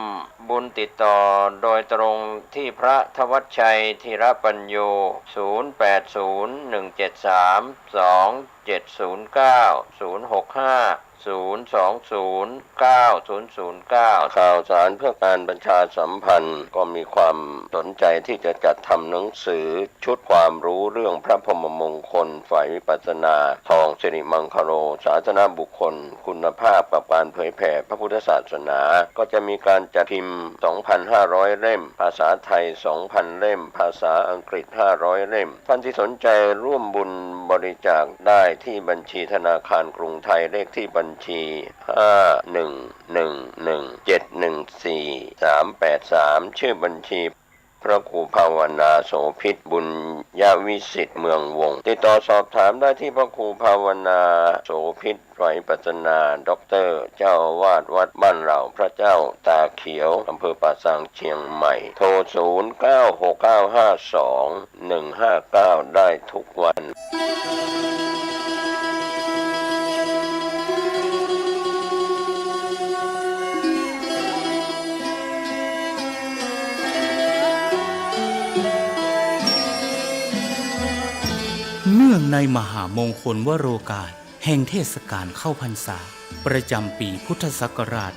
Speaker 1: บุญติดต่อโดยตรงที่พระธวัชชัยธีรปัญโย 0801732709 065-020-9009 ข่าวสารเพื่อการประชาสัมพันธ์ก็มีความสนใจที่จะจัดทำหนังสือชุดความรู้เรื่องพระพรหมมงคลฝ่ายวิปัสสนาทองสิริมังคโรศาสนบุคคลคุณภาพกับการเผยแผ่พระพุทธศาสนาก็จะมีการจัดพิมพ์ 2,500 เล่มภาษาไทย 2,000 เล่มภาษาอังกฤษ 500 เล่มท่านที่สนใจร่วมบุญบริจาคได้ที่บัญชีธนาคารกรุงไทยเลขที่บัญชี 5111714383 ชื่อบัญชีพระครูภาวนาโสภิตบุญญวิสิทธิ์เมืองวงติดต่อสอบถามได้ที่พระครูภาวนาโสภิตฝ่ายปัจจนาด็อกเตอร์เจ้าอาวาสวัดบ้านเหล่าพระเจ้าตาเขียวอำเภอป่าซางเชียงใหม่โทร 0969521159 ได้ทุกวัน
Speaker 6: เนื่องในมหามงคลวโรกาสแห่งเทศกาลเข้าพรรษาประจำปีพุทธศักราช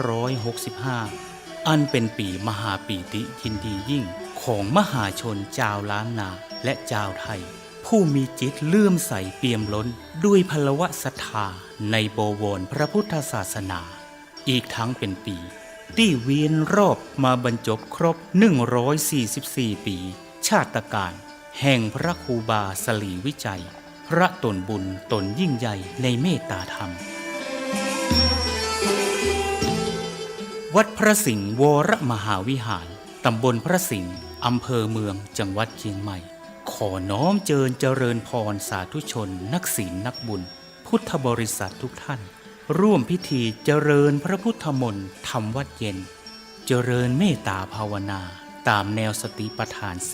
Speaker 6: 2565 อันเป็นปีมหาปีติยินดียิ่งของมหาชนชาวล้านนาและชาวไทยผู้มีจิตเลื่อมใสเปี่ยมล้นด้วยพลวะศรัทธาในบวรพระพุทธศาสนาอีกทั้งเป็นปีที่เวียนรอบมาบรรจบครบ 144 ปีชาตกาลแห่งพระครูบาสลีวิจัยพระตนบุญตนยิ่งใหญ่ในเมตตาธรรมวัดพระสิงห์วรมหาวิหารตำบลพระสิงห์อำเภอเมืองจังหวัดเชียงใหม่ขอน้อมเจริญพรสาธุชนนักศีลนักบุญพุทธบริษัททุกท่านร่วมพิธีเจริญพระพุทธมนต์ทำวัดเย็นเจริญเมตตาภาวนาตามแนวสติปัฏฐาน4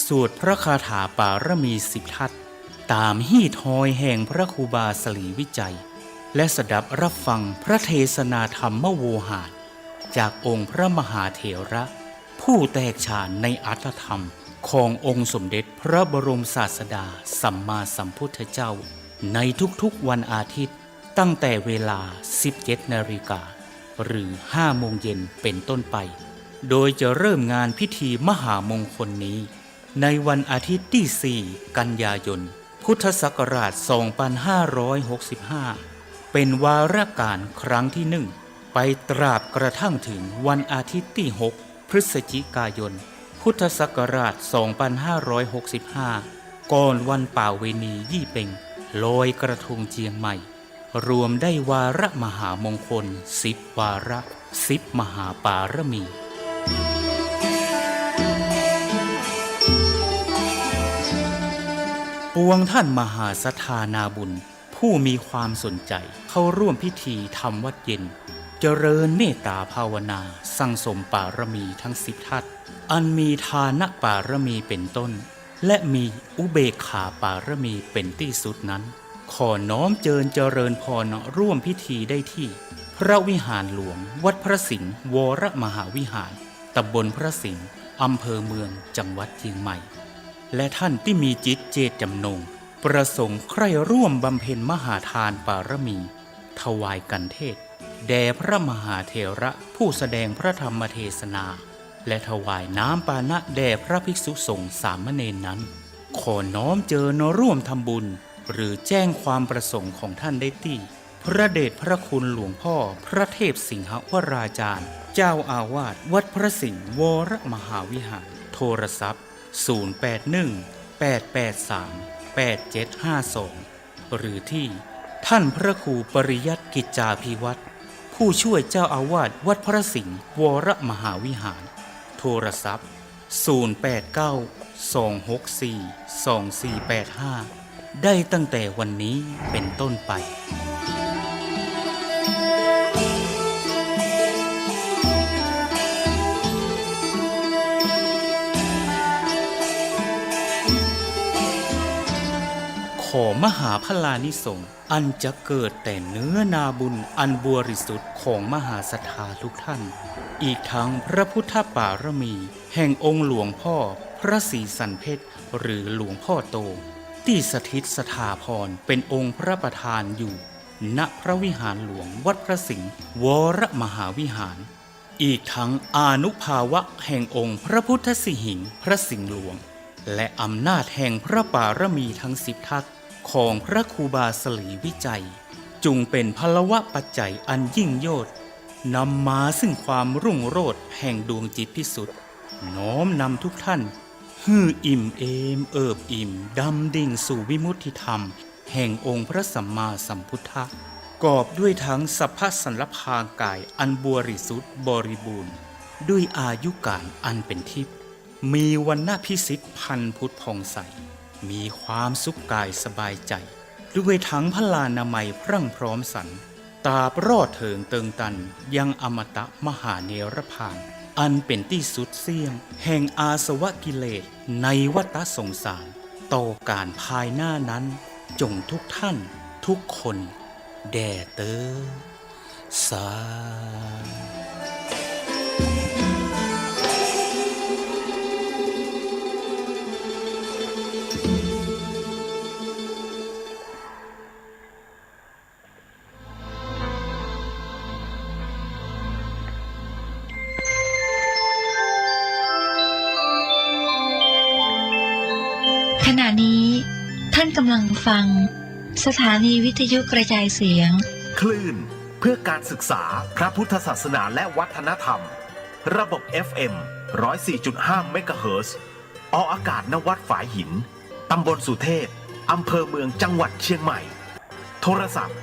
Speaker 6: สวดพระคาถาปารมี10 ทัศน์ตามฮีทหอยแห่งพระครูบาสลีวิจัยและสดับรับฟังพระเทศนาธรรมโวหารจากองค์พระมหาเถระ ผู้แตกฉานในอรรถธรรมขององค์สมเด็จพระบรมศาสดาสัมมาสัมพุทธเจ้าในทุกๆวันอาทิตย์ตั้งแต่เวลา 17 นาฬิกาหรือ 5 โมงเย็นเป็นต้นไปโดยจะเริ่มงานพิธีมหามงคลนี้ในวันอาทิตย์ที่ 4 กันยายน พุทธศักราช 2565 เป็นวาระการครั้งที่ 1 ไปตราบกระทั่งถึงวันอาทิตย์ที่ 6 พฤศจิกายน พุทธศักราช 2565 ก่อนวันป่าเวณียี่เป็งลอยกระทงเจียงใหม่รวมได้วาระมหามงคล10 วาระ10 มหาปารมีปวงท่านมหาศรัทธานาบุญผู้มีความสนใจเข้าร่วมพิธีทำวัดเย็นเจริญเมตตาภาวนาสั่งสมปารมีทั้ง10 ทัศอันมีทานปารมีเป็นต้นและมีอุเบกขาปารมีเป็นที่สุดนั้นขอน้อมเจริญพรร่วมพิธีได้ที่พระวิหารหลวงวัดพระสิงห์วรมหาวิหารตำบลพระสิงห์อำเภอเมืองจังหวัดเชียงใหม่และท่านที่มีจิตเจตจำนงประสงค์ใคร่ร่วมบำเพ็ญมหาทานปารมีถวายกันเทศแด่พระมหาเถระผู้แสดงพระธรรมเทศนาและถวายน้ำปานะแด่พระภิกษุสงฆ์สามเณรนั้นขอน้อมร่วมทำบุญหรือแจ้งความประสงค์ของท่านได้ที่พระเดชพระคุณหลวงพ่อพระเทพสิงหวราจารย์เจ้าอาวาสวัดพระสิงห์วรมหาวิหารโทรศัพท์081-883-8752หรือที่ท่านพระครูปริยัติกิจจาภิวัตรผู้ช่วยเจ้าอาวาสวัดพระสิงห์วรมหาวิหารโทรศัพท์089-264-2485ได้ตั้งแต่วันนี้เป็นต้นไปขอมหาพลานิสงส์อันจะเกิดแต่เนื้อนาบุญอันบริสุทธิ์ของมหาศรัทธาทุกท่านอีกทั้งพระพุทธปารมีแห่งองค์หลวงพ่อพระศรีสันเพชรหรือหลวงพ่อโตที่สถิตสถาพรเป็นองค์พระประธานอยู่ณพระวิหารหลวงวัดพระสิงห์วรมหาวิหารอีกทั้งอานุภาวะแห่งองค์พระพุทธสิหิงค์พระสิงห์หลวงและอำนาจแห่งพระปารมีทั้ง10 ทัศของพระครูบาสลีวิจัยจุงเป็นพลวะปัจจัยอันยิ่งโยชน์นำมาซึ่งความรุ่งโรจน์แห่งดวงจิตพิสุทธิ์น้อมนำทุกท่านฮืออิ่มเอมเอิบอิ่มดำดิ่งสู่วิมุตติธรรมแห่งองค์พระสัมมาสัมพุทธะกอบด้วยทั้งสัพพสันลภากายอันบริสุทธิ์บริบูรณ์ด้วยอายุการอันเป็นทิพย์มีวรรณพิสิทธิ์พันพุทธผ่องใสมีความสุขกายสบายใจด้วยทั้งพลานามัยพรั่งพร้อมสรรตราบรอดเถิงเติงตันยังอมตะมหาเนรพานอันเป็นที่สุดเสี่ยงแห่งอาสวะกิเลสในวัฏสงสารต่อการภายหน้านั้นจงทุกท่านทุกคนแด่เตอสา
Speaker 7: ขณะนี้ท่านกำลังฟังสถานีวิทยุกระจายเสียง
Speaker 8: คลื่นเพื่อการศึกษาพระพุทธศาสนาและวัฒนธรรมระบบ FM 104.5 เมกะเฮิรตซ์ออกอากาศณวัดฝายหินตำบลสุเทพอำเภอเมืองจังหวัดเชียงใหม่โทรศัพท์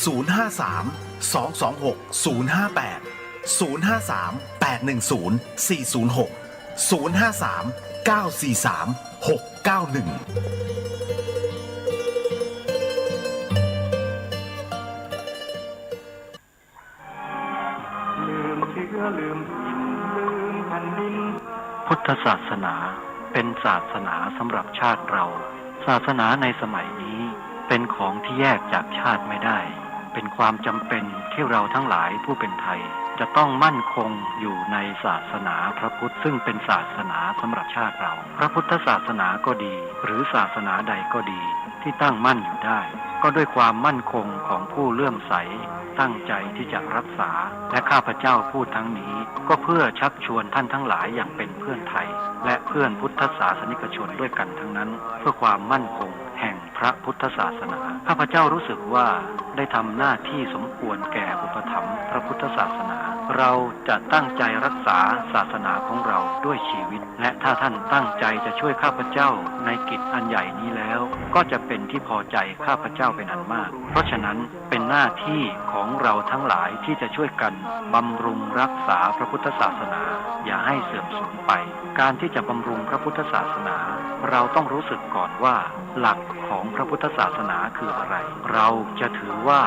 Speaker 8: 053-226-0580-053-810-406-053-943-691
Speaker 9: พุทธศาสนาเป็นศาสนาสำหรับชาติเราศาสนาในสมัยนี้เป็นของที่แยกจากชาติไม่ได้เป็นความจำเป็นที่เราทั้งหลายผู้เป็นไทย จะต้องมั่นคงอยู่ในศาสนาพระพุทธซึ่งเป็นศาสนาสำหรับชาติเราพระพุทธศาสนาก็ดีหรือศาสนาใดก็ดีที่ตั้งมั่นอยู่ได้ก็ด้วยความมั่นคงของผู้เลื่อมใสตั้งใจที่จะรักษาและข้าพเจ้าพูดทั้งนี้ก็เพื่อชักชวนท่านทั้งหลายอย่างเป็นเพื่อนไทยและเพื่อนพุทธศาสนิกชนด้วยกันทั้งนั้นเพื่อความมั่นคงแห่งพระพุทธศาสนาข้าพเจ้ารู้สึกว่าได้ทำหน้าที่สมควรแก่อุปถัมภ์พระพุทธศาสนาเราจะตั้งใจรักษาศาสนาของเราด้วยชีวิตและถ้าท่านตั้งใจจะช่วยข้าพเจ้าในกิจอันใหญ่นี้แล้วก็จะเป็นที่พอใจข้าพเจ้าเป็นอันมากเพราะฉะนั้นเป็นหน้าที่ของเราทั้งหลายที่จะช่วยกันบำรุงรักษาพระพุทธศาสนาอย่าให้เสื่อมสูญไปการที่จะบำรุงพระพุทธศาสนาเราต้องรู้สึกก่อนว่าหลักของพระพุทธศาสนาคืออะไรเราจะถือว่า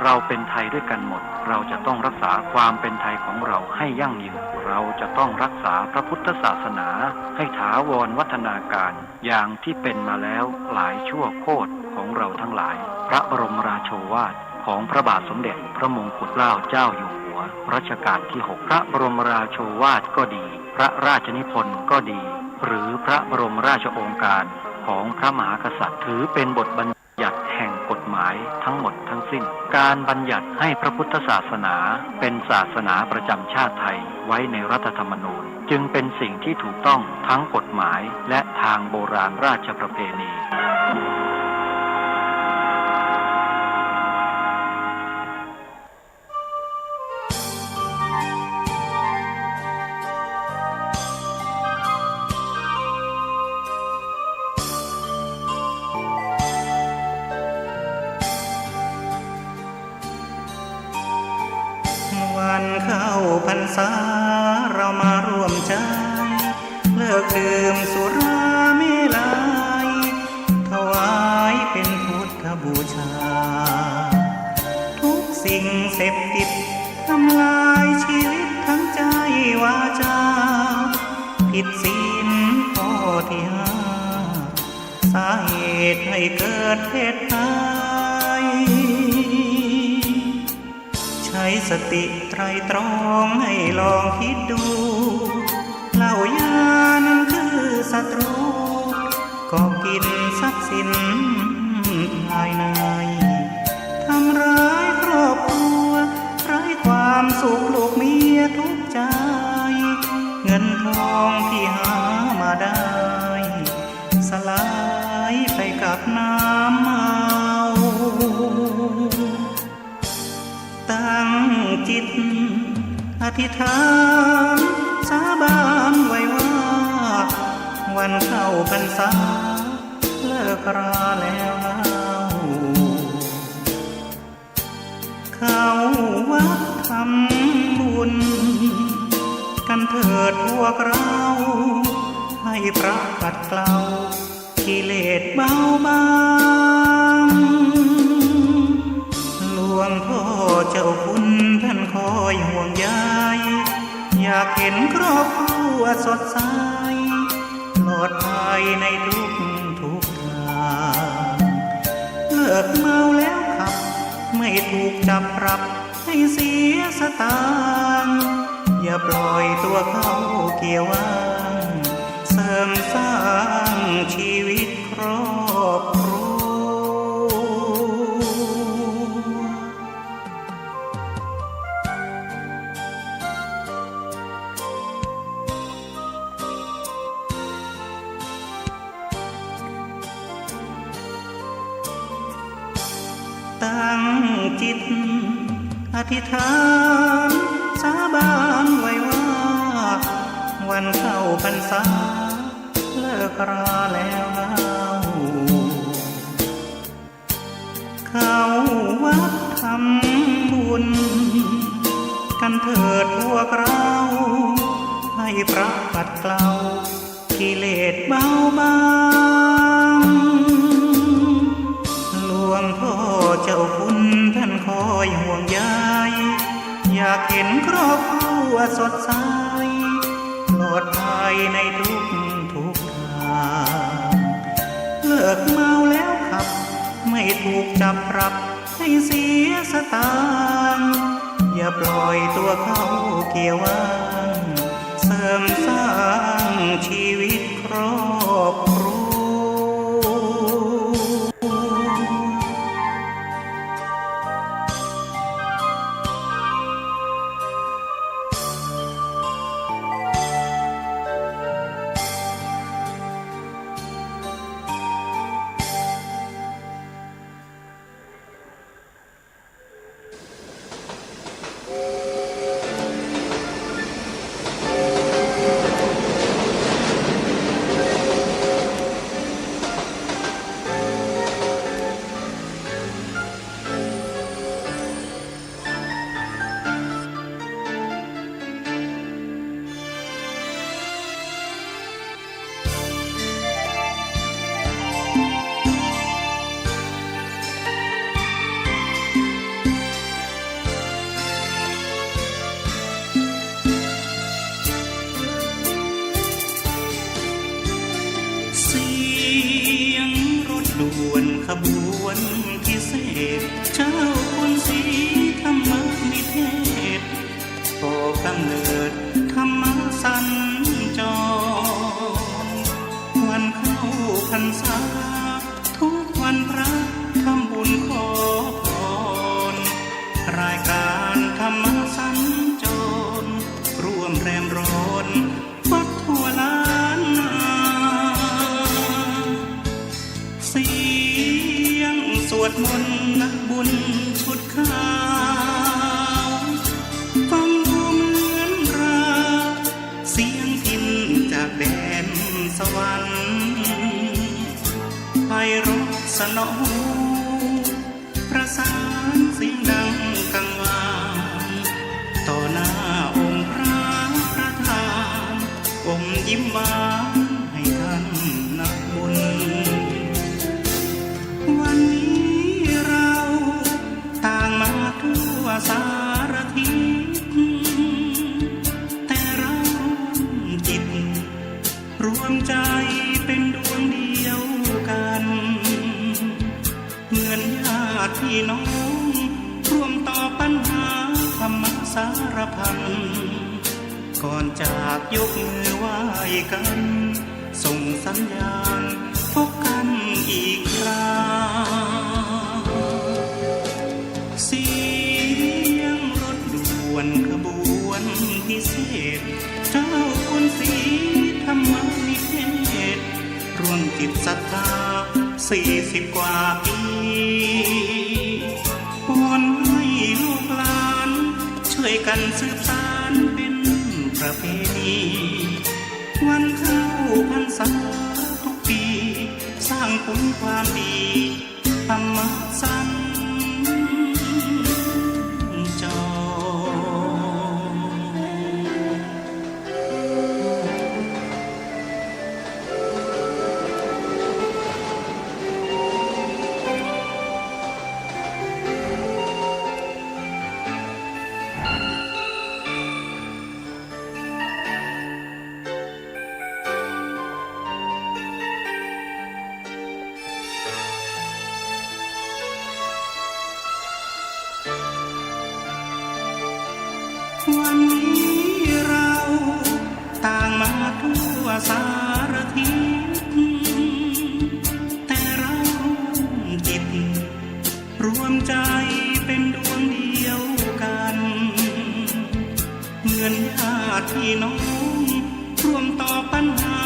Speaker 9: เราเป็นไทยด้วยกันหมดเราจะต้องรักษาความเป็นไทยของเราให้ยั่งยืนเราจะต้องรักษาพระพุทธศาสนาให้ถาวรวัฒนาการอย่างที่เป็นมาแล้วหลายชั่วโคตรของเราทั้งหลายพระบรมราโชวาทของพระบาทสมเด็จพระมงกุฎเกล้าเจ้าอยู่หัวรัชกาลที่ 6พระบรมราโชวาทก็ดีพระราชนิพนธ์ก็ดีหรือพระบรมราชโองการของพระมหากษัตริย์ถือเป็นบทบัญญัติแห่งกฎหมายทั้งหมดทั้งสิ้นการบัญญัติให้พระพุทธศาสนาเป็นศาสนาประจำชาติไทยไว้ในรัฐธรรมนูญจึงเป็นสิ่งที่ถูกต้องทั้งกฎหมายและทางโบราณราชประเพณี
Speaker 10: วันเข้าพรรษาเรามาร่วมใจเลิกดื่มสุราเมลัยถวายเป็นพุทธบูชาทุกสิ่งเสพติดทำลายชีวิตทั้งใจวาจาผิดศีลข้อที่ห้าสาเหตุให้เกิดเพศภัยใช้สติไตรตรองให้ลองคิดดูเหล้ายานั้นคือศัตรูก็กินทรัพย์สินภายในทำร้ายครอบครัวไร้ความสุขลูกเมียทุกใจเงินทองที่หามาได้สลายไปกับน้ำเมาตั้งจิตอธิษฐานสาบานไว้ว่าวันเข้าพรรษาเลิกราแล้วเข้าวัดทำบุญกันเถิดพวกเราให้พระขัดเกลากิเลสเบาบางหลวงพ่อเจ้าคุณท่านคอยห่วงใยอยากเห็นครอบครัวสดใสปลอดภัยในทุกทางเลิกเมาแล้วขับไม่ถูกจับปรับให้เสียสตางค์อย่าปล่อยตัวเข้าเกี่ยวว่างเสริมสร้างชีวิตครอบครัวตั้งจิตอธิษฐานสาบานไว้ว่าวันเข้าพรรษาเลิกราแล้วเข้าวัดทำบุญกันเถิดพวกเราให้พระขัดเกลากิเลสเบาบางหลวงพ่อเจ้าคุณท่านคอยห่วงใยอยากเห็นครอบครัวสดใสปลอดภัยในทุกทางเลิกเมาแล้วขับไม่ถูกจับปรับให้เสียสตางค์ อย่าปล่อยตัวเข้าเกี่ยวว่างเสริมสร้างชีวิตครอบครัว ด่วนขบวนพิเศษเจ้าคนสีธรรมนิเทศโตกำเนิดธรรมสัญจรวันเข้าพรรษาทุกวันพระทำบุญขอพรรายการธรรมสัญจรร่วมแรมร้อนวัดทั่วล้านนาเสียงสวดมนต์นักบุญชุดขาวฟังดูเหมือนราเสียงพินจากแดนสวรรค์ไพเราะสนอหูประสานเสียงดังกังวานต่อหน้าองค์พระประธานอมยิ้มหวานให้ท่านนักบุญวันนี้เราต่างมาทั่วสารทิศแต่เราจิตรวมใจเป็นดวงเดียวกันเหมือนญาติพี่น้องร่วมต่อปัญหาธรรมสารพันก่อนจากยกมือไหว้กันส่งสัญญาณพบกันอีกคราเสียงรถด่วนขบวนพิเศษเจ้าคนสีธรรมนิเทศร่วมจิตศรัทธา40 กว่าปีวอนให้ลูกหลานช่วยกันสืบสานเป็นประเพณีวันเข้าพรรษาทุกปีสร้างผลความดีธรรมสัญจรวันนี้เราต่างมาทั่วสารทิศแต่เราจิตรวมใจเป็นดวงเดียวกันเหมือนญาติพี่น้องร่วมต่อปัญหา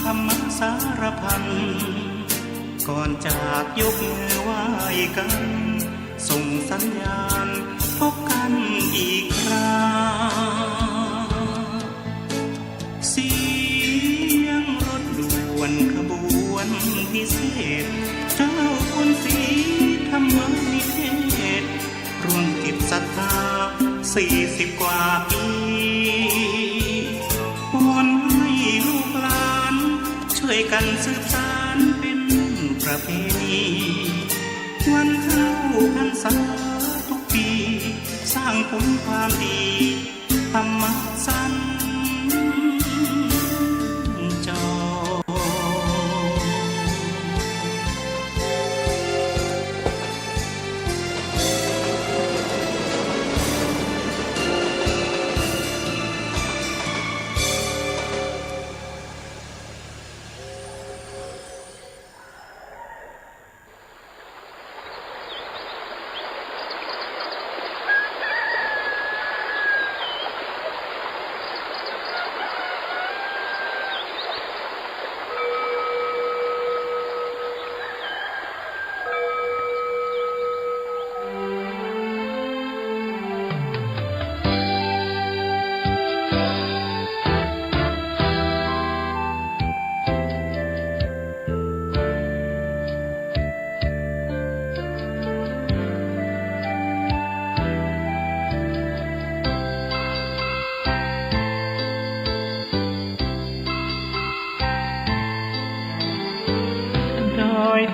Speaker 10: ธรรมสารพันก่อนจากยกมือไหว้กันส่งสัญญาณพบกันอีกคราเสียงรถด่วนขบวนพิเศษเจ้าคนสีธรรมนิเทศร่วมจิตศรัทธา40 กว่าปีวอนให้ลูกหลานช่วยกันสืบสานเป็นประเพณีวันเข้าพรรษาทุกปีสร้างผลความดีธรรมสัญจร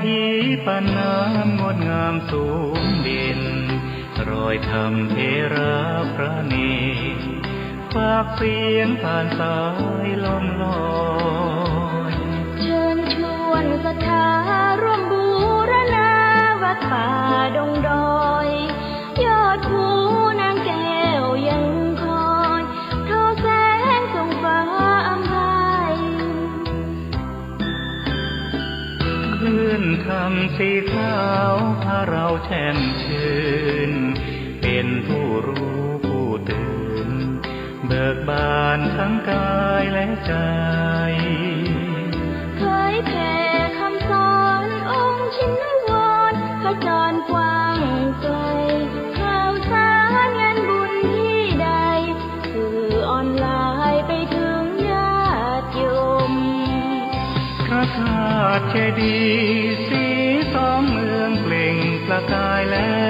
Speaker 10: ทีปานน้ำงดงามสูงเด่นรอยธรรมเทระพระเนตรฝากเสียงผ่านสายลมลอย
Speaker 7: เชิญชวนศรัทธาร่วมบูรณาวัดป่าดงดอยยอดภูนางแก้วยังคอยทอแสงส่องฟ้าอำไพ
Speaker 10: คลื่นธรรมสีขาวพาเราแช่มชื่นเป็นผู้รู้ผู้ตื่นเบิกบานทั้งกายและใจ
Speaker 7: เคยแผ่คำสอนองค์ชินวรขจรกว้างไกลข่าวสารงานบุญที่ใดสื่อออนไลน์ไปถึงญาติโยม
Speaker 10: พระธาตุเจดีย์สีสองเมืองเปล่งประกายแล้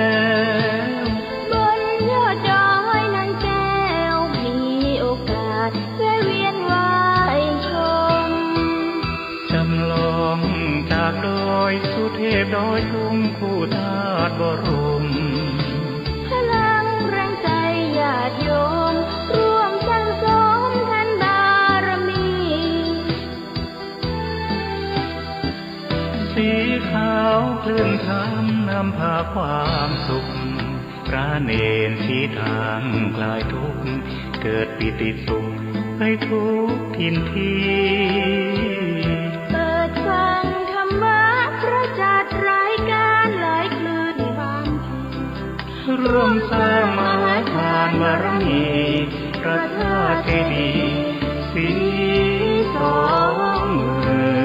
Speaker 10: ว
Speaker 7: บนยอดดอยนางแก้วมีโอกาสแวะเวียนไหว้ชม
Speaker 10: จำลองจากดอยสุเทพดอยทุ่งคู่ธาตุบรม
Speaker 7: พลังแรงใจญาติโยมร่วมสร้างสมทานบารมี
Speaker 10: สีขาวคลื่นธรรมนำพาความสุขพระเนรชี้ทางคลายทุกข์เกิดปิติสุขให้ทุกทินที
Speaker 7: เปิดฟังธรรมะพระจัดรายการหลายคลื่นความ
Speaker 10: ร่วมสร้างมหาทานบารมีพระธาตุเจดีย์สีสองเมือง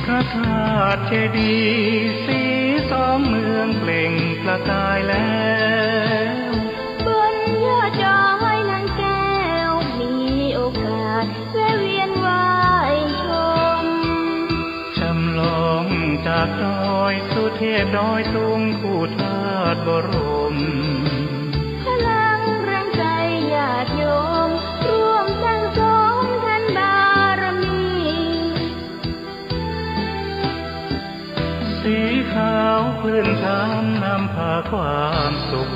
Speaker 10: พระธาตุเจดีย์สีสองเมืองเปล่งประกายแล้ว
Speaker 7: บนยอดดอยนางแก้วมีโอกาสแวะเวียนไหว้ชม
Speaker 10: จำลองจากดอยสุเทพดอยทุ่งคู่ธาตุบรม
Speaker 7: พลังแรงใจญาติโยมร่วมสร้างสมทานบารมี
Speaker 10: สีขาวคลื่นธรรมนำพาความสุข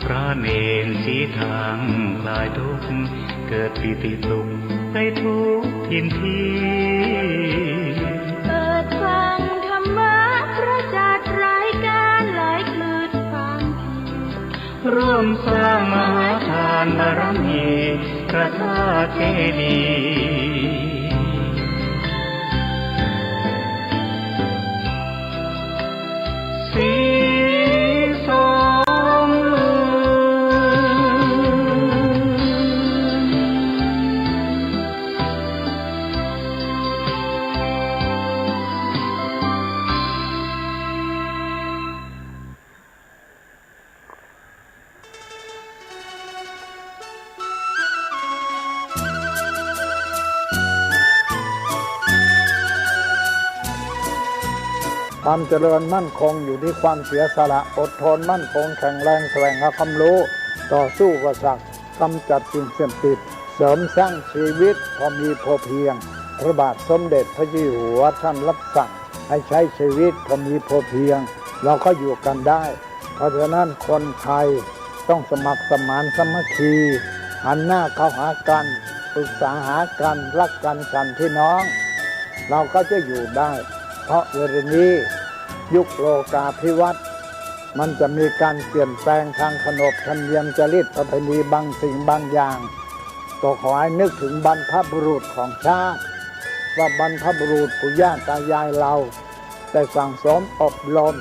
Speaker 10: พระเนรชี้ทางคลายทุกข์เกิดปิติสุขให้ทุกทินที
Speaker 7: เปิดฟังธรรมะพระจัดรายการหลายคลื่นความ
Speaker 10: ร่วมสร้างมหาทานบารมีพระธาตุเจดีย์สีสองเมื
Speaker 5: ความเจริญมั่นคงอยู่ที่ความเสียสละอดทนมั่นคงแข็งแรงแสวงหาความรู้ต่อสู้กับศักดิ์กำจัดสิ่งเสื่อมติดเสริมสร้างชีวิตพอมีพอเพียงพระบาทสมเด็จพระเจ้าอยู่หัวท่านรับสั่งให้ใช้ชีวิตพอมีพอเพียงเราก็อยู่กันได้เพราะฉะนั้นคนไทยต้องสมัครสมานสามัคคีหันหน้าเข้าหากันปรึกษาหากันรักกันฉันพี่น้องเราก็จะอยู่ได้เพราะเวลานี้ยุคโลกาภิวัตน์มันจะมีการเปลี่ยนแปลงทางขนบธรรมเนียมจริตประเพณีบางสิ่งบางอย่างก็ขอให้นึกถึงบรรพบุรุษของชาติว่าบรรพบุรุษปู่ย่าตายายเราได้สั่งสมอบรม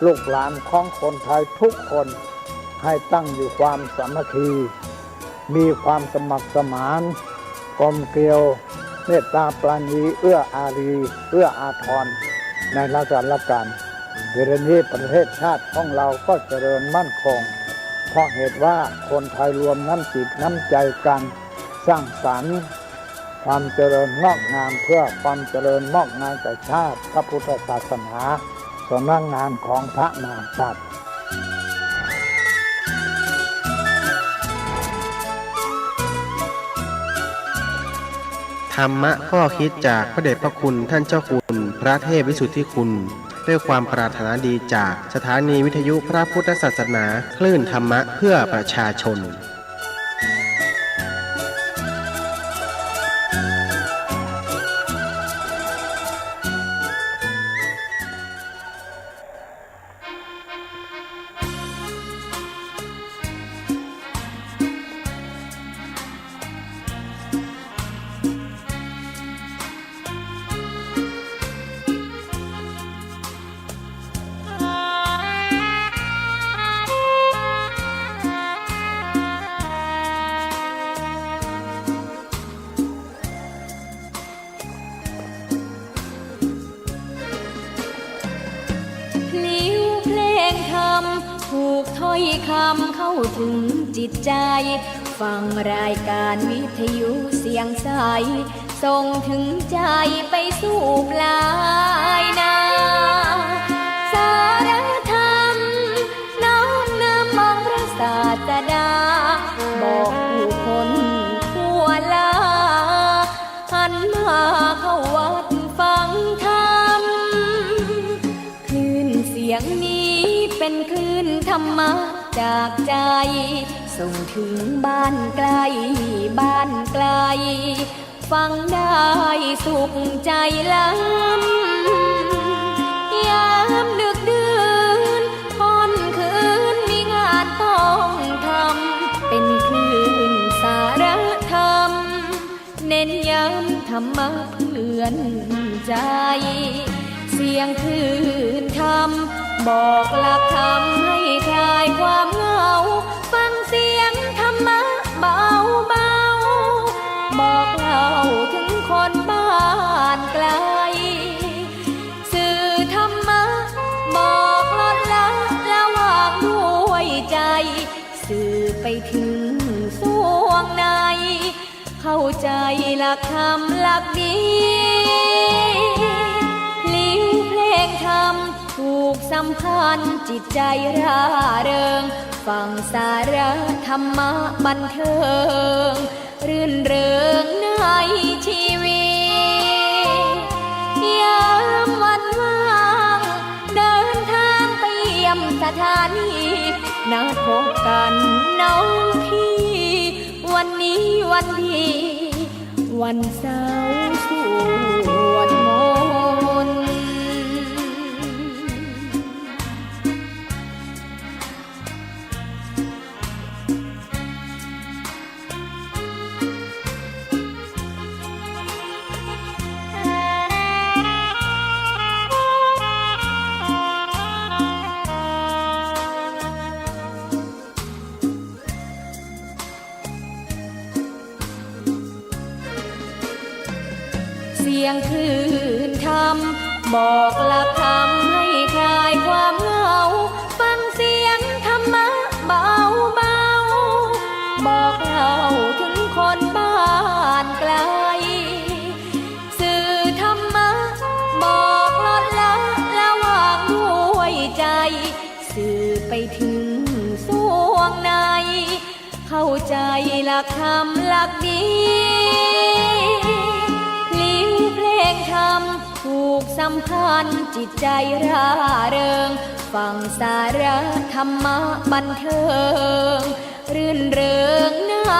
Speaker 5: ลูกหลานของคนไทยทุกคนให้ตั้งอยู่ความสามัคคีมีความสมัครสมานกลมเกลียว เมตตาปราณีเอื้ออารีเอื้ออาทรในราชการเดี๋ยวนี้ประเทศชาติของเราก็เจริญมั่นคงเพราะเหตุว่าคนไทยรวมน้ำจิตน้ำใจกันสร้างสรรค์ความเจริญงอกงามเพื่อความเจริญงอกงามแก่ชาติพระพุทธศาสนาสำนักงานของพระมหากษัตริย์
Speaker 11: ธรรมะข้อคิดจากพระเดชพระคุณท่านเจ้าคุณพระเทพวิสุทธิคุณด้วยความปรารถนาดีจากสถานีวิทยุพระพุทธศาสนาคลื่นธรรมะเพื่อประชาชน
Speaker 3: ถูกถ้อยคำเข้าถึงจิตใจฟังรายการวิทยุเสียงใสส่งถึงใจไปสู่ปลายนาสารธรรมน้อมนำมองพระศาสดาบอกผู้คนทั่วลาหันมาเข้าวัดฟังธรรมคลื่นเสียงนี้เป็นคลื่นธรรมะจากใจส่งถึงบ้านไกลบ้านไกลฟังได้สุขใจล้ำยามดึกดื่นค่ำคืนมีงานต้องทำเป็นคลื่นสารธรรมเน้นย้ำธรรมะเพื่อนใจเสียงคลื่นธรรมบอกหลักธรรมให้คลายความเหงาฟังเสียงธรรมะเบาเบาบอกเล่าถึงคนบ้านไกลสื่อธรรมะบอกลดละระหว่างด้วยใจสื่อไปถึงสวงในเข้าใจหลักธรรมหลักดีลิ้วเพลงธรรมถูกสัมพันธ์จิตใจร่าเริงฟังสาระธรรมะบันเทิงรื่นเริงในชีวิตยามวันว่างเดินทางไปเยี่ยมสถานีนัดพบกันน้องพี่วันนี้วันดีวันเสาร์สวดมนต์เสียงคลื่นธรรมบอกหลักธรรมให้คลายความเหงาฟังเสียงธรรมะเบาเบาบอกเล่าถึงคนบ้านไกลสื่อธรรมะบอกลดละระหว่างด้วยใจสื่อไปถึงสวงในเข้าใจหลักธรรมหลักดีธรรมถูกสัมพันธ์จิตใจร่าเริงฟังสาระธรรมะบันเทิงรื่นเริงใน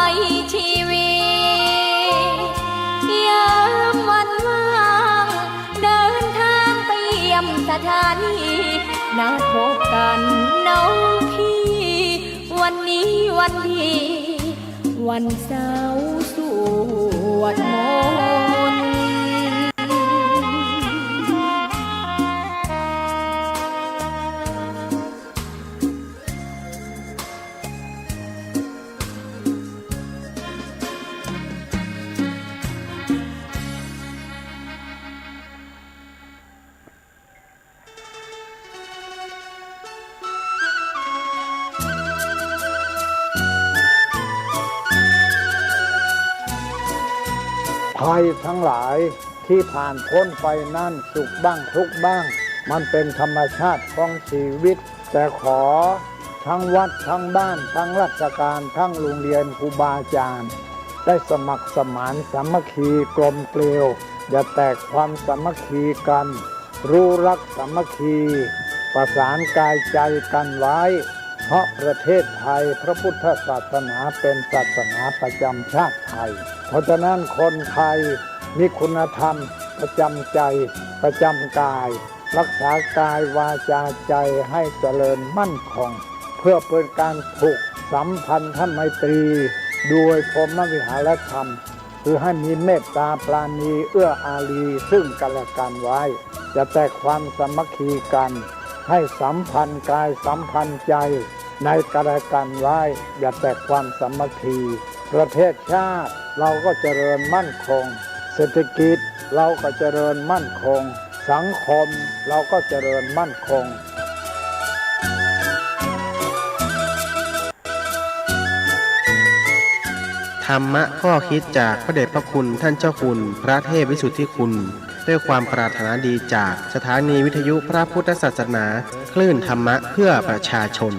Speaker 3: ชีวิตยามวันว่างเดินทางไปเยี่ยมสถานีนัดพบกันน้องพี่วันนี้วันดีวันเสาร์สวดมนต์
Speaker 12: ภัยทั้งหลายที่ผ่านพ้นไปนั่นสุขบ้างทุกข์บ้างมันเป็นธรรมชาติของชีวิตแต่ขอทั้งวัดทั้งบ้านทั้งราชการทั้งโรงเรียนครูบาอาจารย์ได้สมัครสมานสามัคคีกลมเกลียวอย่าแตกความสามัคคีกันรู้รักสามัคคีประสานกายใจกันไว้เพราะประเทศไทยพระพุทธศาสนาเป็นศาสนาประจำชาติไทยเพราะฉะนั้นคนไทยมีคุณธรรมประจำใจประจำกายรักษากายวาจาใจให้เจริญมั่นคงเพื่อเป็นการผูกสัมพันธไมตรีโดยพรหมวิหารธรรมคือให้มีเมตตาปราณีเอื้ออารีซึ่งกันและกันไว้จะแตกความสามัคคีกันให้สัมพันธ์กายสัมพันธ์ใจในกันและกันไว้อย่าแตกความสามัคคีประเทศชาติเราก็เจริญมั่นคงเศรษฐกิจเราก็เจริญมั่นคงสังคมเราก็เจริญมั่นคง
Speaker 11: ธรรมะข้อคิดจากพระเดชพระคุณท่านเจ้าคุณพระเทพวิสุทธิคุณด้วยความปรารถนาดีจากสถานีวิทยุพระพุทธศาสนาคลื่นธรรมะเพื่อประชาชน